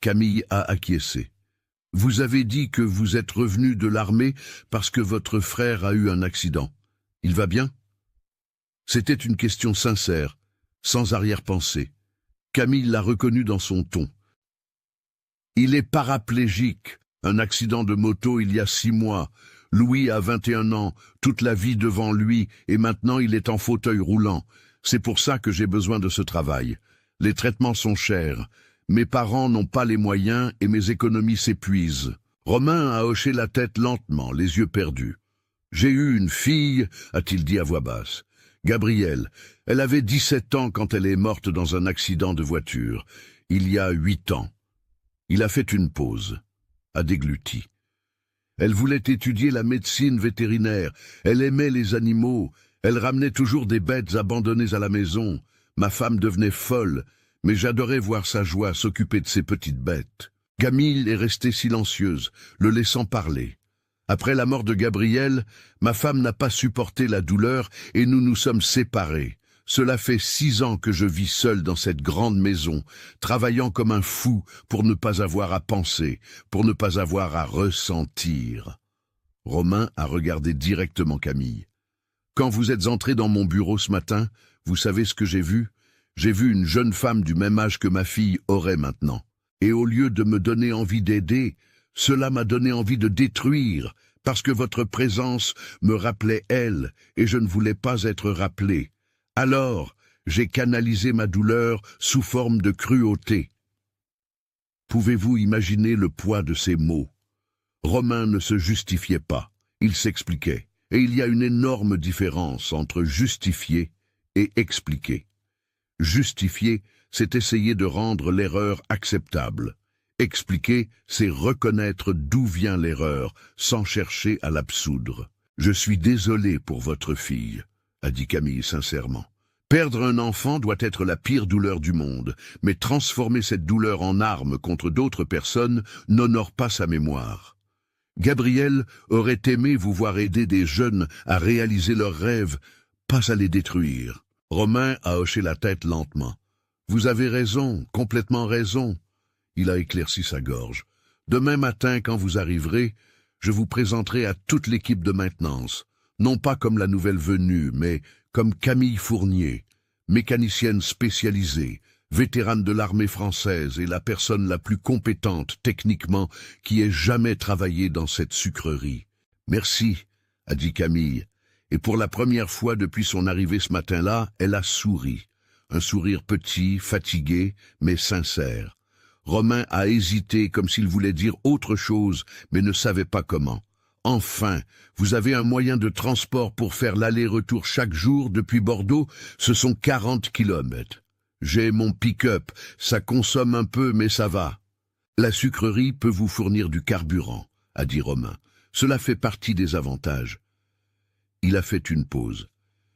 Camille a acquiescé. « Vous avez dit que vous êtes revenu de l'armée parce que votre frère a eu un accident. Il va bien ?» C'était une question sincère, sans arrière-pensée. Camille l'a reconnu dans son ton. Il est paraplégique, un accident de moto il y a 6 mois. Louis a 21 ans, toute la vie devant lui, et maintenant il est en fauteuil roulant. C'est pour ça que j'ai besoin de ce travail. Les traitements sont chers. Mes parents n'ont pas les moyens et mes économies s'épuisent. Romain a hoché la tête lentement, les yeux perdus. J'ai eu une fille, a-t-il dit à voix basse. Gabrielle, elle avait 17 ans quand elle est morte dans un accident de voiture, il y a 8 ans. Il a fait une pause, a dégluti. Elle voulait étudier la médecine vétérinaire, elle aimait les animaux, elle ramenait toujours des bêtes abandonnées à la maison. Ma femme devenait folle, mais j'adorais voir sa joie s'occuper de ces petites bêtes. Camille est restée silencieuse, le laissant parler. Après la mort de Gabrielle, ma femme n'a pas supporté la douleur et nous nous sommes séparés. Cela fait 6 ans que je vis seul dans cette grande maison, travaillant comme un fou pour ne pas avoir à penser, pour ne pas avoir à ressentir. » Romain a regardé directement Camille. « Quand vous êtes entré dans mon bureau ce matin, vous savez ce que j'ai vu? J'ai vu une jeune femme du même âge que ma fille aurait maintenant. Et au lieu de me donner envie d'aider, cela m'a donné envie de détruire, parce que votre présence me rappelait elle, et je ne voulais pas être rappelé. Alors, j'ai canalisé ma douleur sous forme de cruauté. » Pouvez-vous imaginer le poids de ces mots? Romain ne se justifiait pas, il s'expliquait, et il y a une énorme différence entre justifier et expliquer. Justifier, c'est essayer de rendre l'erreur acceptable. Expliquer, c'est reconnaître d'où vient l'erreur, sans chercher à l'absoudre. « Je suis désolé pour votre fille », a dit Camille sincèrement. « Perdre un enfant doit être la pire douleur du monde, mais transformer cette douleur en arme contre d'autres personnes n'honore pas sa mémoire. Gabriel aurait aimé vous voir aider des jeunes à réaliser leurs rêves, pas à les détruire. » Romain a hoché la tête lentement. « Vous avez raison, complètement raison. » Il a éclairci sa gorge. « Demain matin, quand vous arriverez, je vous présenterai à toute l'équipe de maintenance, non pas comme la nouvelle venue, mais comme Camille Fournier, mécanicienne spécialisée, vétérane de l'armée française et la personne la plus compétente techniquement qui ait jamais travaillé dans cette sucrerie. »« Merci, » a dit Camille, et pour la première fois depuis son arrivée ce matin-là, elle a souri. Un sourire petit, fatigué, mais sincère. Romain a hésité comme s'il voulait dire autre chose, mais ne savait pas comment. « Enfin, vous avez un moyen de transport pour faire l'aller-retour chaque jour depuis Bordeaux, ce sont 40 kilomètres. J'ai mon pick-up, ça consomme un peu, mais ça va. La sucrerie peut vous fournir du carburant, » a dit Romain. « Cela fait partie des avantages. » Il a fait une pause.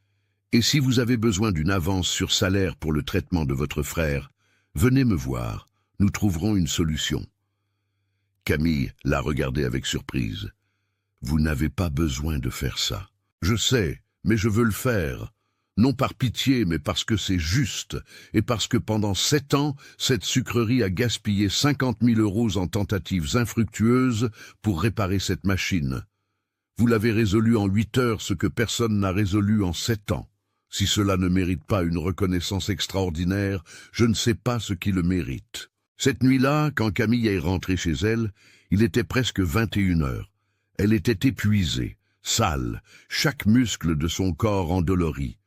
« Et si vous avez besoin d'une avance sur salaire pour le traitement de votre frère, venez me voir, nous trouverons une solution. » Camille l'a regardé avec surprise. « Vous n'avez pas besoin de faire ça. Je sais, mais je veux le faire. Non par pitié, mais parce que c'est juste, et parce que pendant 7 ans, cette sucrerie a gaspillé 50 000 € en tentatives infructueuses pour réparer cette machine. Vous l'avez résolu en 8 heures, ce que personne n'a résolu en 7 ans. Si cela ne mérite pas une reconnaissance extraordinaire, je ne sais pas ce qui le mérite. » Cette nuit-là, quand Camille est rentrée chez elle, il était presque 21 heures. Elle était épuisée, sale, chaque muscle de son corps endolori.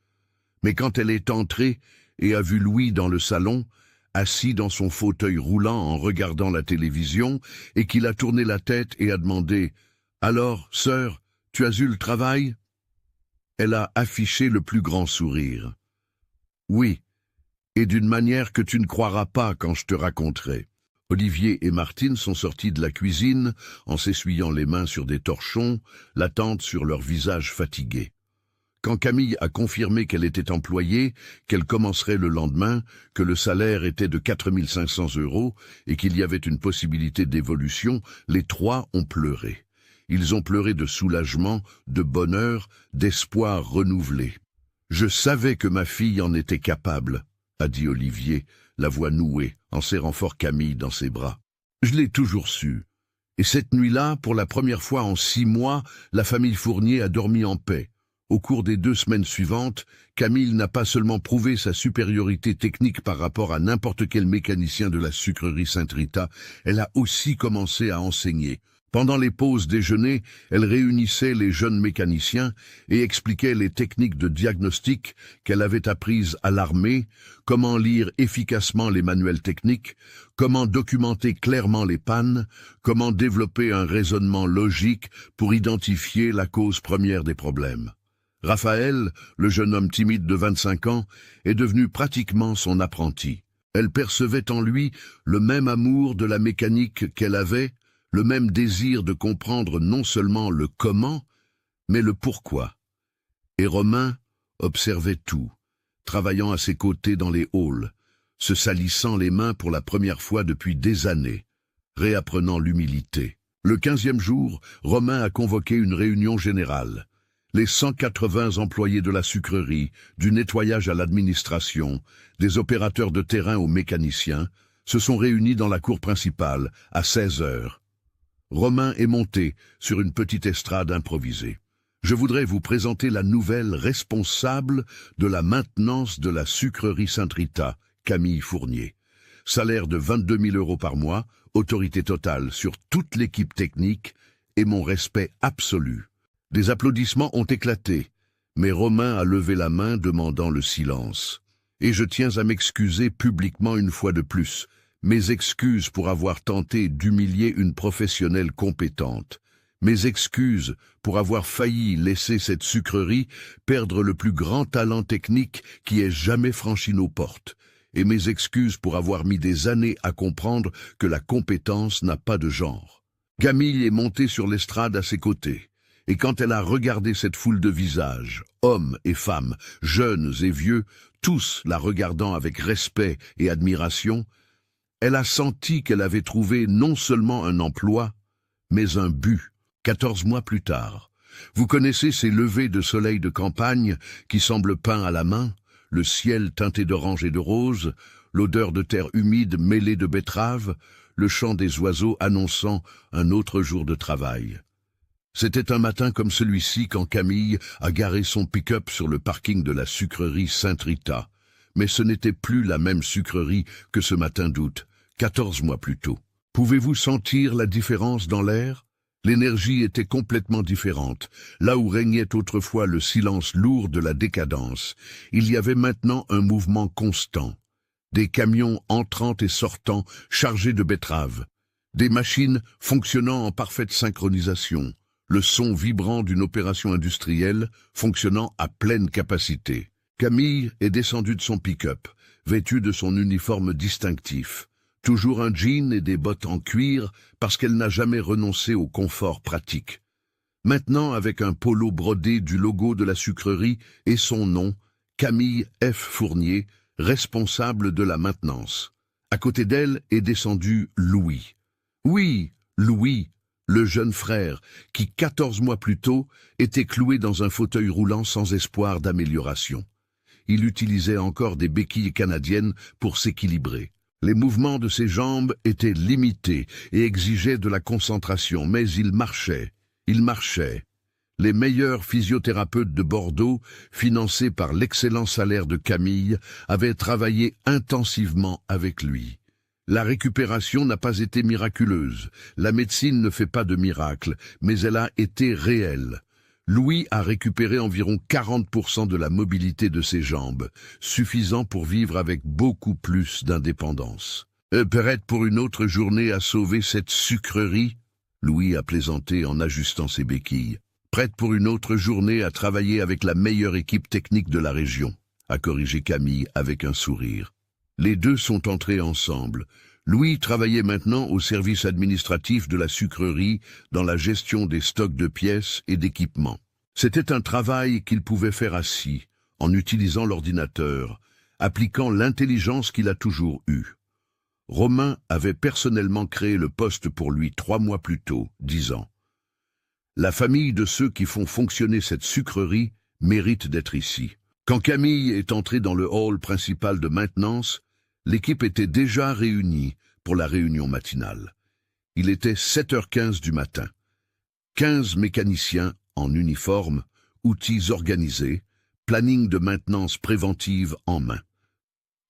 Mais quand elle est entrée et a vu Louis dans le salon, assis dans son fauteuil roulant en regardant la télévision, et qu'il a tourné la tête et a demandé « Alors, sœur, tu as eu le travail ?» Elle a affiché le plus grand sourire. « Oui, et d'une manière que tu ne croiras pas quand je te raconterai. » Olivier et Martine sont sortis de la cuisine en s'essuyant les mains sur des torchons, l'attente sur leur visage fatigué. Quand Camille a confirmé qu'elle était employée, qu'elle commencerait le lendemain, que le salaire était de 4 500 € et qu'il y avait une possibilité d'évolution, les 3 ont pleuré. Ils ont pleuré de soulagement, de bonheur, d'espoir renouvelé. « Je savais que ma fille en était capable, » a dit Olivier, la voix nouée, en serrant fort Camille dans ses bras. « Je l'ai toujours su. Et cette nuit-là, pour la première fois en 6 mois, la famille Fournier a dormi en paix. Au cours des 2 semaines suivantes, Camille n'a pas seulement prouvé sa supériorité technique par rapport à n'importe quel mécanicien de la sucrerie Saint-Rita, elle a aussi commencé à enseigner. Pendant les pauses déjeuner, elle réunissait les jeunes mécaniciens et expliquait les techniques de diagnostic qu'elle avait apprises à l'armée, comment lire efficacement les manuels techniques, comment documenter clairement les pannes, comment développer un raisonnement logique pour identifier la cause première des problèmes. Raphaël, le jeune homme timide de 25 ans, est devenu pratiquement son apprenti. Elle percevait en lui le même amour de la mécanique qu'elle avait, le même désir de comprendre non seulement le comment, mais le pourquoi. Et Romain observait tout, travaillant à ses côtés dans les halls, se salissant les mains pour la première fois depuis des années, réapprenant l'humilité. Le 15e jour, Romain a convoqué une réunion générale. Les 180 employés de la sucrerie, du nettoyage à l'administration, des opérateurs de terrain aux mécaniciens, se sont réunis dans la cour principale à 16 heures. Romain est monté sur une petite estrade improvisée. Je voudrais vous présenter la nouvelle responsable de la maintenance de la sucrerie Saint-Rita, Camille Fournier. Salaire de 22 000 € par mois, autorité totale sur toute l'équipe technique et mon respect absolu. Des applaudissements ont éclaté, mais Romain a levé la main demandant le silence. Et je tiens à m'excuser publiquement une fois de plus. Mes excuses pour avoir tenté d'humilier une professionnelle compétente. Mes excuses pour avoir failli laisser cette sucrerie perdre le plus grand talent technique qui ait jamais franchi nos portes. Et mes excuses pour avoir mis des années à comprendre que la compétence n'a pas de genre. Camille est montée sur l'estrade à ses côtés. Et quand elle a regardé cette foule de visages, hommes et femmes, jeunes et vieux, tous la regardant avec respect et admiration, elle a senti qu'elle avait trouvé non seulement un emploi, mais un but, 14 mois plus tard. Vous connaissez ces levées de soleil de campagne qui semblent peints à la main, le ciel teinté d'orange et de rose, l'odeur de terre humide mêlée de betteraves, le chant des oiseaux annonçant un autre jour de travail. C'était un matin comme celui-ci quand Camille a garé son pick-up sur le parking de la sucrerie Saint-Rita. Mais ce n'était plus la même sucrerie que ce matin d'août, 14 mois plus tôt. Pouvez-vous sentir la différence dans l'air? L'énergie était complètement différente. Là où régnait autrefois le silence lourd de la décadence, il y avait maintenant un mouvement constant. Des camions entrant et sortant chargés de betteraves. Des machines fonctionnant en parfaite synchronisation. Le son vibrant d'une opération industrielle fonctionnant à pleine capacité. Camille est descendue de son pick-up, vêtue de son uniforme distinctif. Toujours un jean et des bottes en cuir parce qu'elle n'a jamais renoncé au confort pratique. Maintenant, avec un polo brodé du logo de la sucrerie et son nom, Camille F. Fournier, responsable de la maintenance. À côté d'elle est descendu Louis. Oui, Louis, le jeune frère, qui 14 mois plus tôt était cloué dans un fauteuil roulant sans espoir d'amélioration. Il utilisait encore des béquilles canadiennes pour s'équilibrer. Les mouvements de ses jambes étaient limités et exigeaient de la concentration, mais il marchait. Les meilleurs physiothérapeutes de Bordeaux, financés par l'excellent salaire de Camille, avaient travaillé intensivement avec lui. La récupération n'a pas été miraculeuse. La médecine ne fait pas de miracles, mais elle a été réelle. Louis a récupéré environ 40% de la mobilité de ses jambes, suffisant pour vivre avec beaucoup plus d'indépendance. Prête pour une autre journée à sauver cette sucrerie? Louis a plaisanté en ajustant ses béquilles. Prête pour une autre journée à travailler avec la meilleure équipe technique de la région, a corrigé Camille avec un sourire. Les deux sont entrés ensemble. Louis travaillait maintenant au service administratif de la sucrerie dans la gestion des stocks de pièces et d'équipements. C'était un travail qu'il pouvait faire assis, en utilisant l'ordinateur, appliquant l'intelligence qu'il a toujours eue. Romain avait personnellement créé le poste pour lui 3 mois plus tôt, disant « La famille de ceux qui font fonctionner cette sucrerie mérite d'être ici. » Quand Camille est entrée dans le hall principal de maintenance, l'équipe était déjà réunie pour la réunion matinale. Il était 7h15 du matin. 15 mécaniciens en uniforme, outils organisés, planning de maintenance préventive en main.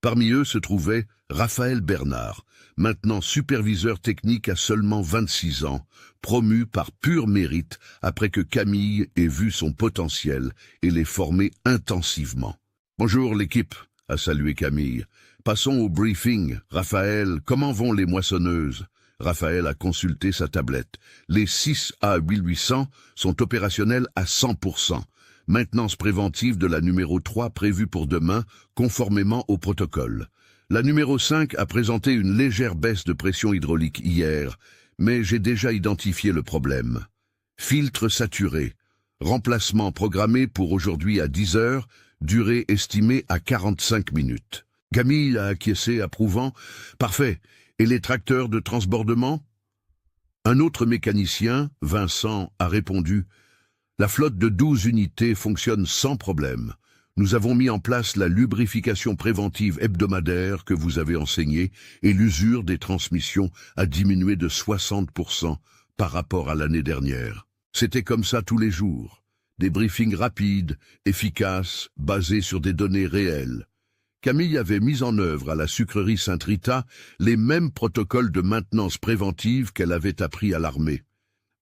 Parmi eux se trouvait Raphaël Bernard, maintenant superviseur technique à seulement 26 ans, promu par pur mérite après que Camille ait vu son potentiel et l'ait formé intensivement. « Bonjour l'équipe », a salué Camille. « Passons au briefing. Raphaël, comment vont les moissonneuses ?» Raphaël a consulté sa tablette. Les 6A8800 sont opérationnels à 100%. Maintenance préventive de la numéro 3 prévue pour demain, conformément au protocole. La numéro 5 a présenté une légère baisse de pression hydraulique hier, mais j'ai déjà identifié le problème. Filtre saturé. Remplacement programmé pour aujourd'hui à 10 heures, durée estimée à 45 minutes. Camille a acquiescé, approuvant. Parfait. Et les tracteurs de transbordement? Un autre mécanicien, Vincent, a répondu. La flotte de 12 unités fonctionne sans problème. Nous avons mis en place la lubrification préventive hebdomadaire que vous avez enseignée et l'usure des transmissions a diminué de 60% par rapport à l'année dernière. C'était comme ça tous les jours. Des briefings rapides, efficaces, basés sur des données réelles. Camille avait mis en œuvre à la sucrerie Saint-Rita les mêmes protocoles de maintenance préventive qu'elle avait appris à l'armée.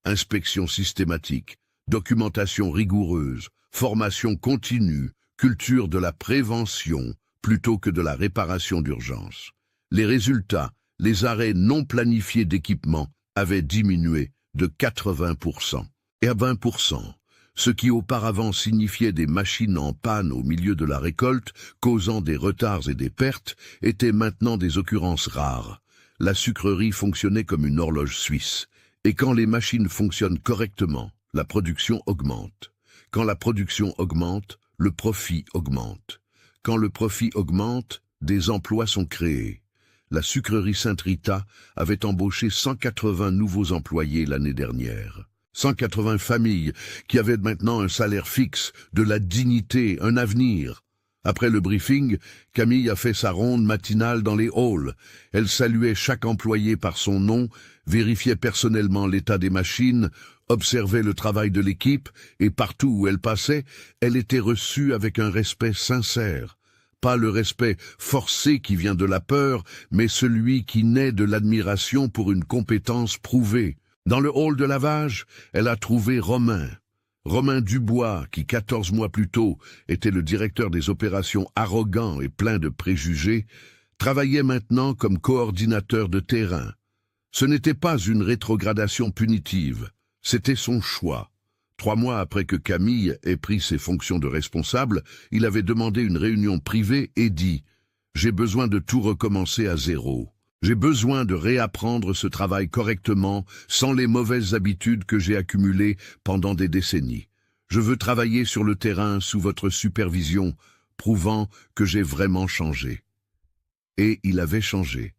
Inspection systématique, documentation rigoureuse, formation continue, culture de la prévention plutôt que de la réparation d'urgence. Les résultats, les arrêts non planifiés d'équipement avaient diminué de 80% et à 20%. Ce qui auparavant signifiait des machines en panne au milieu de la récolte, causant des retards et des pertes, était maintenant des occurrences rares. La sucrerie fonctionnait comme une horloge suisse, et quand les machines fonctionnent correctement, la production augmente. Quand la production augmente, le profit augmente. Quand le profit augmente, des emplois sont créés. La sucrerie Saint-Rita avait embauché 180 nouveaux employés l'année dernière. 180 familles qui avaient maintenant un salaire fixe, de la dignité, un avenir. Après le briefing, Camille a fait sa ronde matinale dans les halls. Elle saluait chaque employé par son nom, vérifiait personnellement l'état des machines, observait le travail de l'équipe et partout où elle passait, elle était reçue avec un respect sincère. Pas le respect forcé qui vient de la peur, mais celui qui naît de l'admiration pour une compétence prouvée. Dans le hall de lavage, elle a trouvé Romain Dubois, qui 14 mois plus tôt était le directeur des opérations arrogant et plein de préjugés, travaillait maintenant comme coordinateur de terrain. Ce n'était pas une rétrogradation punitive, c'était son choix. 3 mois après que Camille ait pris ses fonctions de responsable, il avait demandé une réunion privée et dit « J'ai besoin de tout recommencer à zéro. J'ai besoin de réapprendre ce travail correctement, sans les mauvaises habitudes que j'ai accumulées pendant des décennies. Je veux travailler sur le terrain sous votre supervision, prouvant que j'ai vraiment changé. » Et il avait changé.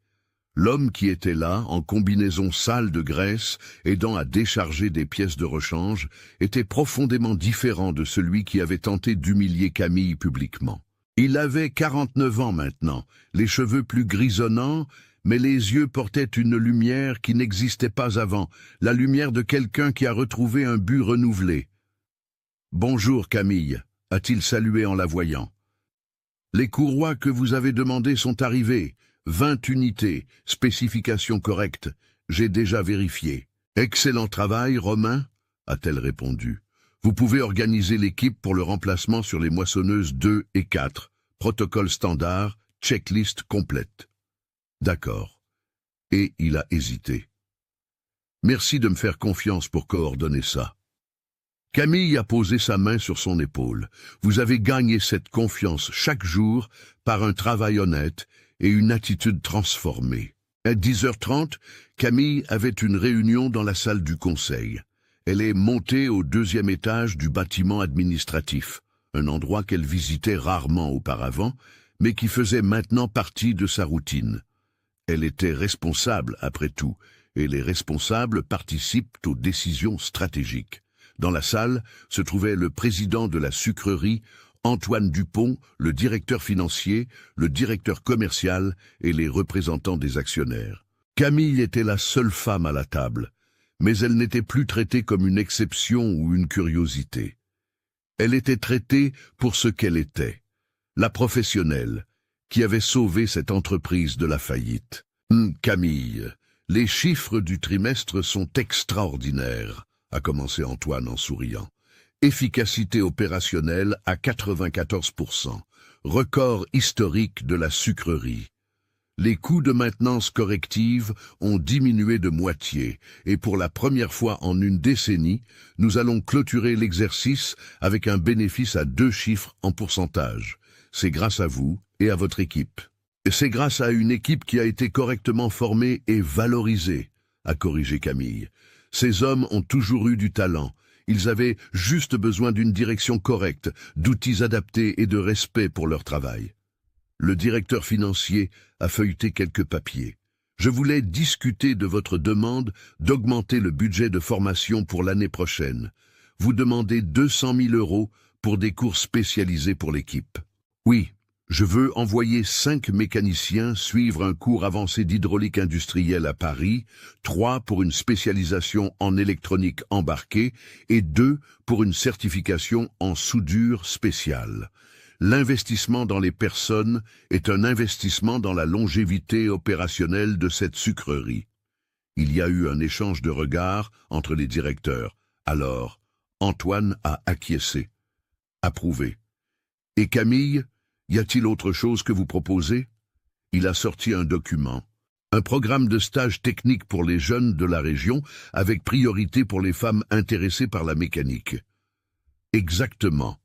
L'homme qui était là, en combinaison sale de graisse, aidant à décharger des pièces de rechange, était profondément différent de celui qui avait tenté d'humilier Camille publiquement. Il avait 49 ans maintenant, les cheveux plus grisonnants, mais les yeux portaient une lumière qui n'existait pas avant, la lumière de quelqu'un qui a retrouvé un but renouvelé. « Bonjour Camille », a-t-il salué en la voyant. « Les courroies que vous avez demandées sont arrivées, 20 unités, spécifications correctes, j'ai déjà vérifié. »« Excellent travail, Romain », a-t-elle répondu. « Vous pouvez organiser l'équipe pour le remplacement sur les moissonneuses 2 et 4, protocole standard, checklist complète. » D'accord. Et il a hésité. Merci de me faire confiance pour coordonner ça. Camille a posé sa main sur son épaule. Vous avez gagné cette confiance chaque jour par un travail honnête et une attitude transformée. À 10h30, Camille avait une réunion dans la salle du conseil. Elle est montée au 2e étage du bâtiment administratif, un endroit qu'elle visitait rarement auparavant, mais qui faisait maintenant partie de sa routine. Elle était responsable, après tout, et les responsables participent aux décisions stratégiques. Dans la salle se trouvait le président de la sucrerie, Antoine Dupont, le directeur financier, le directeur commercial et les représentants des actionnaires. Camille était la seule femme à la table, mais elle n'était plus traitée comme une exception ou une curiosité. Elle était traitée pour ce qu'elle était, la professionnelle, qui avait sauvé cette entreprise de la faillite. « Camille, les chiffres du trimestre sont extraordinaires », a commencé Antoine en souriant. « Efficacité opérationnelle à 94%, record historique de la sucrerie. Les coûts de maintenance corrective ont diminué de moitié et pour la première fois en une décennie, nous allons clôturer l'exercice avec un bénéfice à 2 chiffres en pourcentage. C'est grâce à vous et à votre équipe. C'est grâce à une équipe qui a été correctement formée et valorisée, a corrigé Camille. Ces hommes ont toujours eu du talent. Ils avaient juste besoin d'une direction correcte, d'outils adaptés et de respect pour leur travail. Le directeur financier a feuilleté quelques papiers. Je voulais discuter de votre demande d'augmenter le budget de formation pour l'année prochaine. vous demandez 200 000 € pour des cours spécialisés pour l'équipe. Oui, je veux envoyer 5 mécaniciens suivre un cours avancé d'hydraulique industrielle à Paris, 3 pour une spécialisation en électronique embarquée et 2 pour une certification en soudure spéciale. L'investissement dans les personnes est un investissement dans la longévité opérationnelle de cette sucrerie. Il y a eu un échange de regards entre les directeurs. Alors, Antoine a acquiescé. Approuvé. Et Camille, y a-t-il autre chose que vous proposez? Il a sorti un document. Un programme de stage technique pour les jeunes de la région, avec priorité pour les femmes intéressées par la mécanique. Exactement,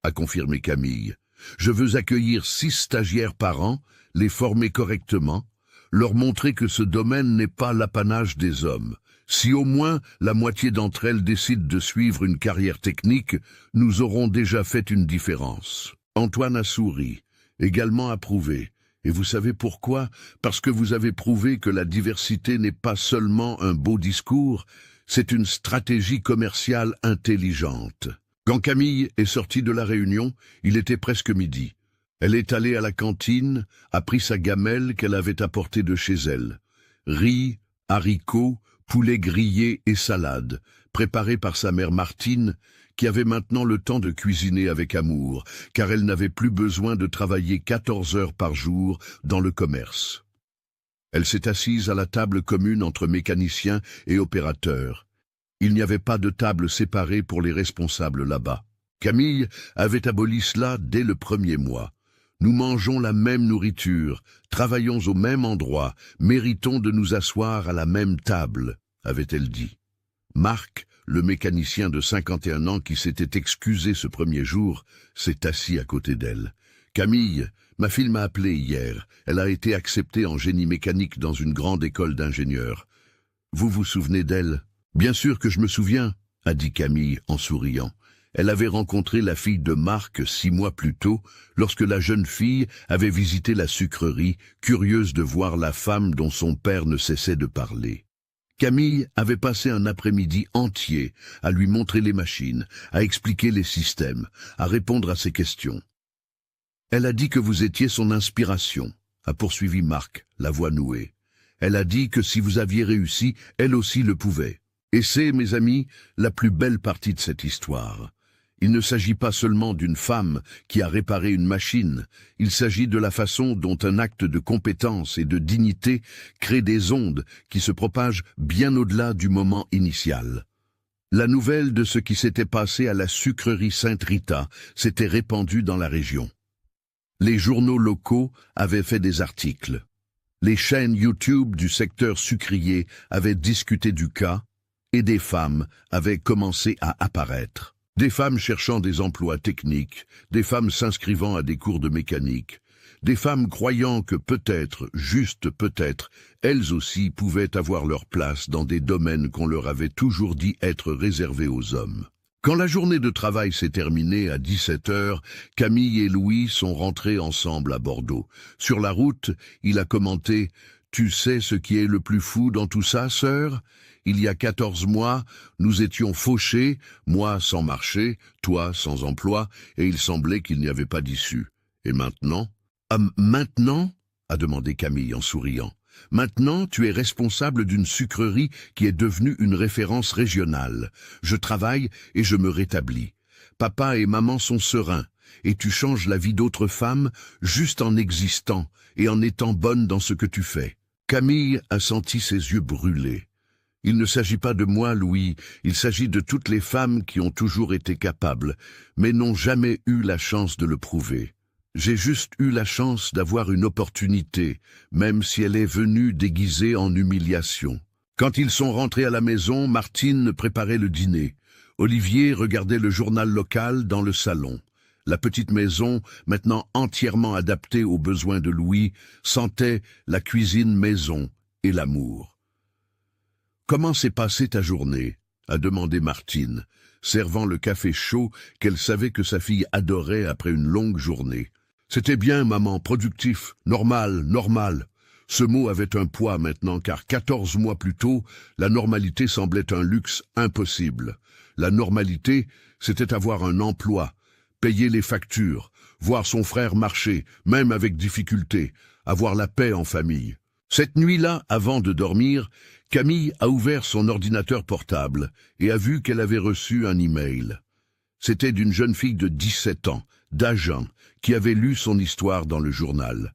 a confirmé Camille. Je veux accueillir 6 stagiaires par an, les former correctement, leur montrer que ce domaine n'est pas l'apanage des hommes. Si au moins la moitié d'entre elles décident de suivre une carrière technique, nous aurons déjà fait une différence. Antoine a souri, également approuvé. Et vous savez pourquoi? Parce que vous avez prouvé que la diversité n'est pas seulement un beau discours, c'est une stratégie commerciale intelligente. Quand Camille est sortie de la réunion, il était presque midi. Elle est allée à la cantine, a pris sa gamelle qu'elle avait apportée de chez elle. Riz, haricots, poulet grillé et salade, préparés par sa mère Martine, qui avait maintenant le temps de cuisiner avec amour, car elle n'avait plus besoin de travailler 14 heures par jour dans le commerce. Elle s'est assise à la table commune entre mécaniciens et opérateurs. Il n'y avait pas de table séparée pour les responsables là-bas. Camille avait aboli cela dès le premier mois. Nous mangeons la même nourriture, travaillons au même endroit, méritons de nous asseoir à la même table, avait-elle dit. Marc, le mécanicien de 51 ans qui s'était excusé ce premier jour, s'est assis à côté d'elle. Camille, ma fille m'a appelé hier. Elle a été acceptée en génie mécanique dans une grande école d'ingénieurs. Vous vous souvenez d'elle? Bien sûr que je me souviens, a dit Camille en souriant. Elle avait rencontré la fille de Marc 6 mois plus tôt, lorsque la jeune fille avait visité la sucrerie, curieuse de voir la femme dont son père ne cessait de parler. Camille avait passé un après-midi entier à lui montrer les machines, à expliquer les systèmes, à répondre à ses questions. Elle a dit que vous étiez son inspiration, a poursuivi Marc, la voix nouée. Elle a dit que si vous aviez réussi, elle aussi le pouvait. Et c'est, mes amis, la plus belle partie de cette histoire. Il ne s'agit pas seulement d'une femme qui a réparé une machine, il s'agit de la façon dont un acte de compétence et de dignité crée des ondes qui se propagent bien au-delà du moment initial. La nouvelle de ce qui s'était passé à la sucrerie Sainte-Rita s'était répandue dans la région. Les journaux locaux avaient fait des articles. Les chaînes YouTube du secteur sucrier avaient discuté du cas, et des femmes avaient commencé à apparaître. Des femmes cherchant des emplois techniques, des femmes s'inscrivant à des cours de mécanique, des femmes croyant que peut-être, juste peut-être, elles aussi pouvaient avoir leur place dans des domaines qu'on leur avait toujours dit être réservés aux hommes. Quand la journée de travail s'est terminée à 17 heures, Camille et Louis sont rentrés ensemble à Bordeaux. Sur la route, il a commenté « Tu sais ce qui est le plus fou dans tout ça, sœur ? Il y a 14 mois, nous étions fauchés, moi sans marché, toi sans emploi, et il semblait qu'il n'y avait pas d'issue. Et maintenant ?»« Maintenant ?» a demandé Camille en souriant. « Maintenant, tu es responsable d'une sucrerie qui est devenue une référence régionale. Je travaille et je me rétablis. Papa et maman sont sereins, et tu changes la vie d'autres femmes juste en existant et en étant bonne dans ce que tu fais. » Camille a senti ses yeux brûler. « Il ne s'agit pas de moi, Louis, il s'agit de toutes les femmes qui ont toujours été capables, mais n'ont jamais eu la chance de le prouver. J'ai juste eu la chance d'avoir une opportunité, même si elle est venue déguisée en humiliation. » Quand ils sont rentrés à la maison, Martine préparait le dîner. Olivier regardait le journal local dans le salon. La petite maison, maintenant entièrement adaptée aux besoins de Louis, sentait la cuisine maison et l'amour. « Comment s'est passée ta journée ?» a demandé Martine, servant le café chaud qu'elle savait que sa fille adorait après une longue journée. « C'était bien, maman, productif, normal, normal. » Ce mot avait un poids maintenant, car 14 mois plus tôt, la normalité semblait un luxe impossible. La normalité, c'était avoir un emploi, payer les factures, voir son frère marcher, même avec difficulté, avoir la paix en famille. Cette nuit-là, avant de dormir, Camille a ouvert son ordinateur portable et a vu qu'elle avait reçu un email. C'était d'une jeune fille de 17 ans, d'Agen, qui avait lu son histoire dans le journal.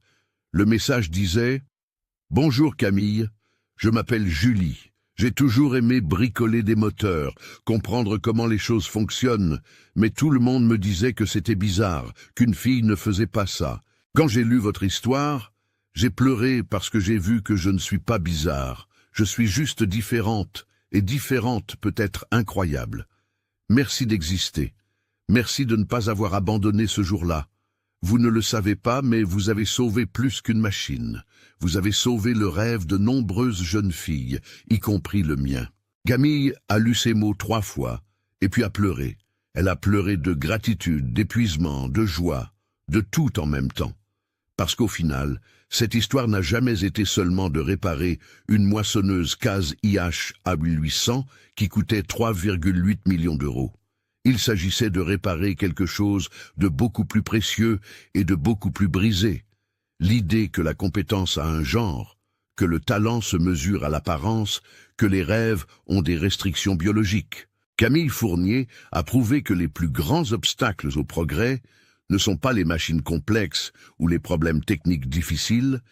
Le message disait « Bonjour Camille, je m'appelle Julie. J'ai toujours aimé bricoler des moteurs, comprendre comment les choses fonctionnent, mais tout le monde me disait que c'était bizarre, qu'une fille ne faisait pas ça. Quand j'ai lu votre histoire, j'ai pleuré parce que j'ai vu que je ne suis pas bizarre. Je suis juste différente, et différente peut être incroyable. Merci d'exister. Merci de ne pas avoir abandonné ce jour-là. Vous ne le savez pas, mais vous avez sauvé plus qu'une machine. Vous avez sauvé le rêve de nombreuses jeunes filles, y compris le mien. » Camille a lu ces mots 3 fois, et puis a pleuré. Elle a pleuré de gratitude, d'épuisement, de joie, de tout en même temps. Parce qu'au final, cette histoire n'a jamais été seulement de réparer une moissonneuse Case IH A800 qui coûtait 3,8 millions d'euros. Il s'agissait de réparer quelque chose de beaucoup plus précieux et de beaucoup plus brisé. L'idée que la compétence a un genre, que le talent se mesure à l'apparence, que les rêves ont des restrictions biologiques. Camille Fournier a prouvé que les plus grands obstacles au progrès ne sont pas les machines complexes ou les problèmes techniques difficiles,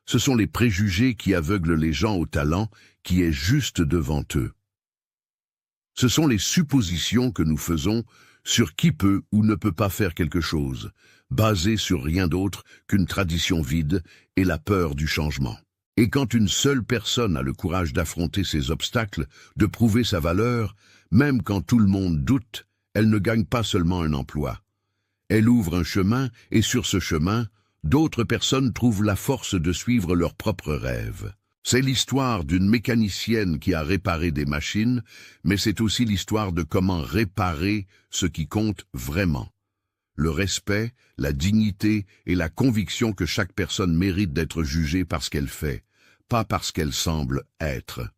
ce sont les préjugés qui aveuglent les gens au talent qui est juste devant eux. Ce sont les suppositions que nous faisons sur qui peut ou ne peut pas faire quelque chose, basées sur rien d'autre qu'une tradition vide et la peur du changement. Et quand une seule personne a le courage d'affronter ces obstacles, de prouver sa valeur, même quand tout le monde doute, elle ne gagne pas seulement un emploi. Elle ouvre un chemin et sur ce chemin, d'autres personnes trouvent la force de suivre leurs propres rêves. C'est l'histoire d'une mécanicienne qui a réparé des machines, mais c'est aussi l'histoire de comment réparer ce qui compte vraiment. Le respect, la dignité et la conviction que chaque personne mérite d'être jugée par ce qu'elle fait, pas parce qu'elle semble être.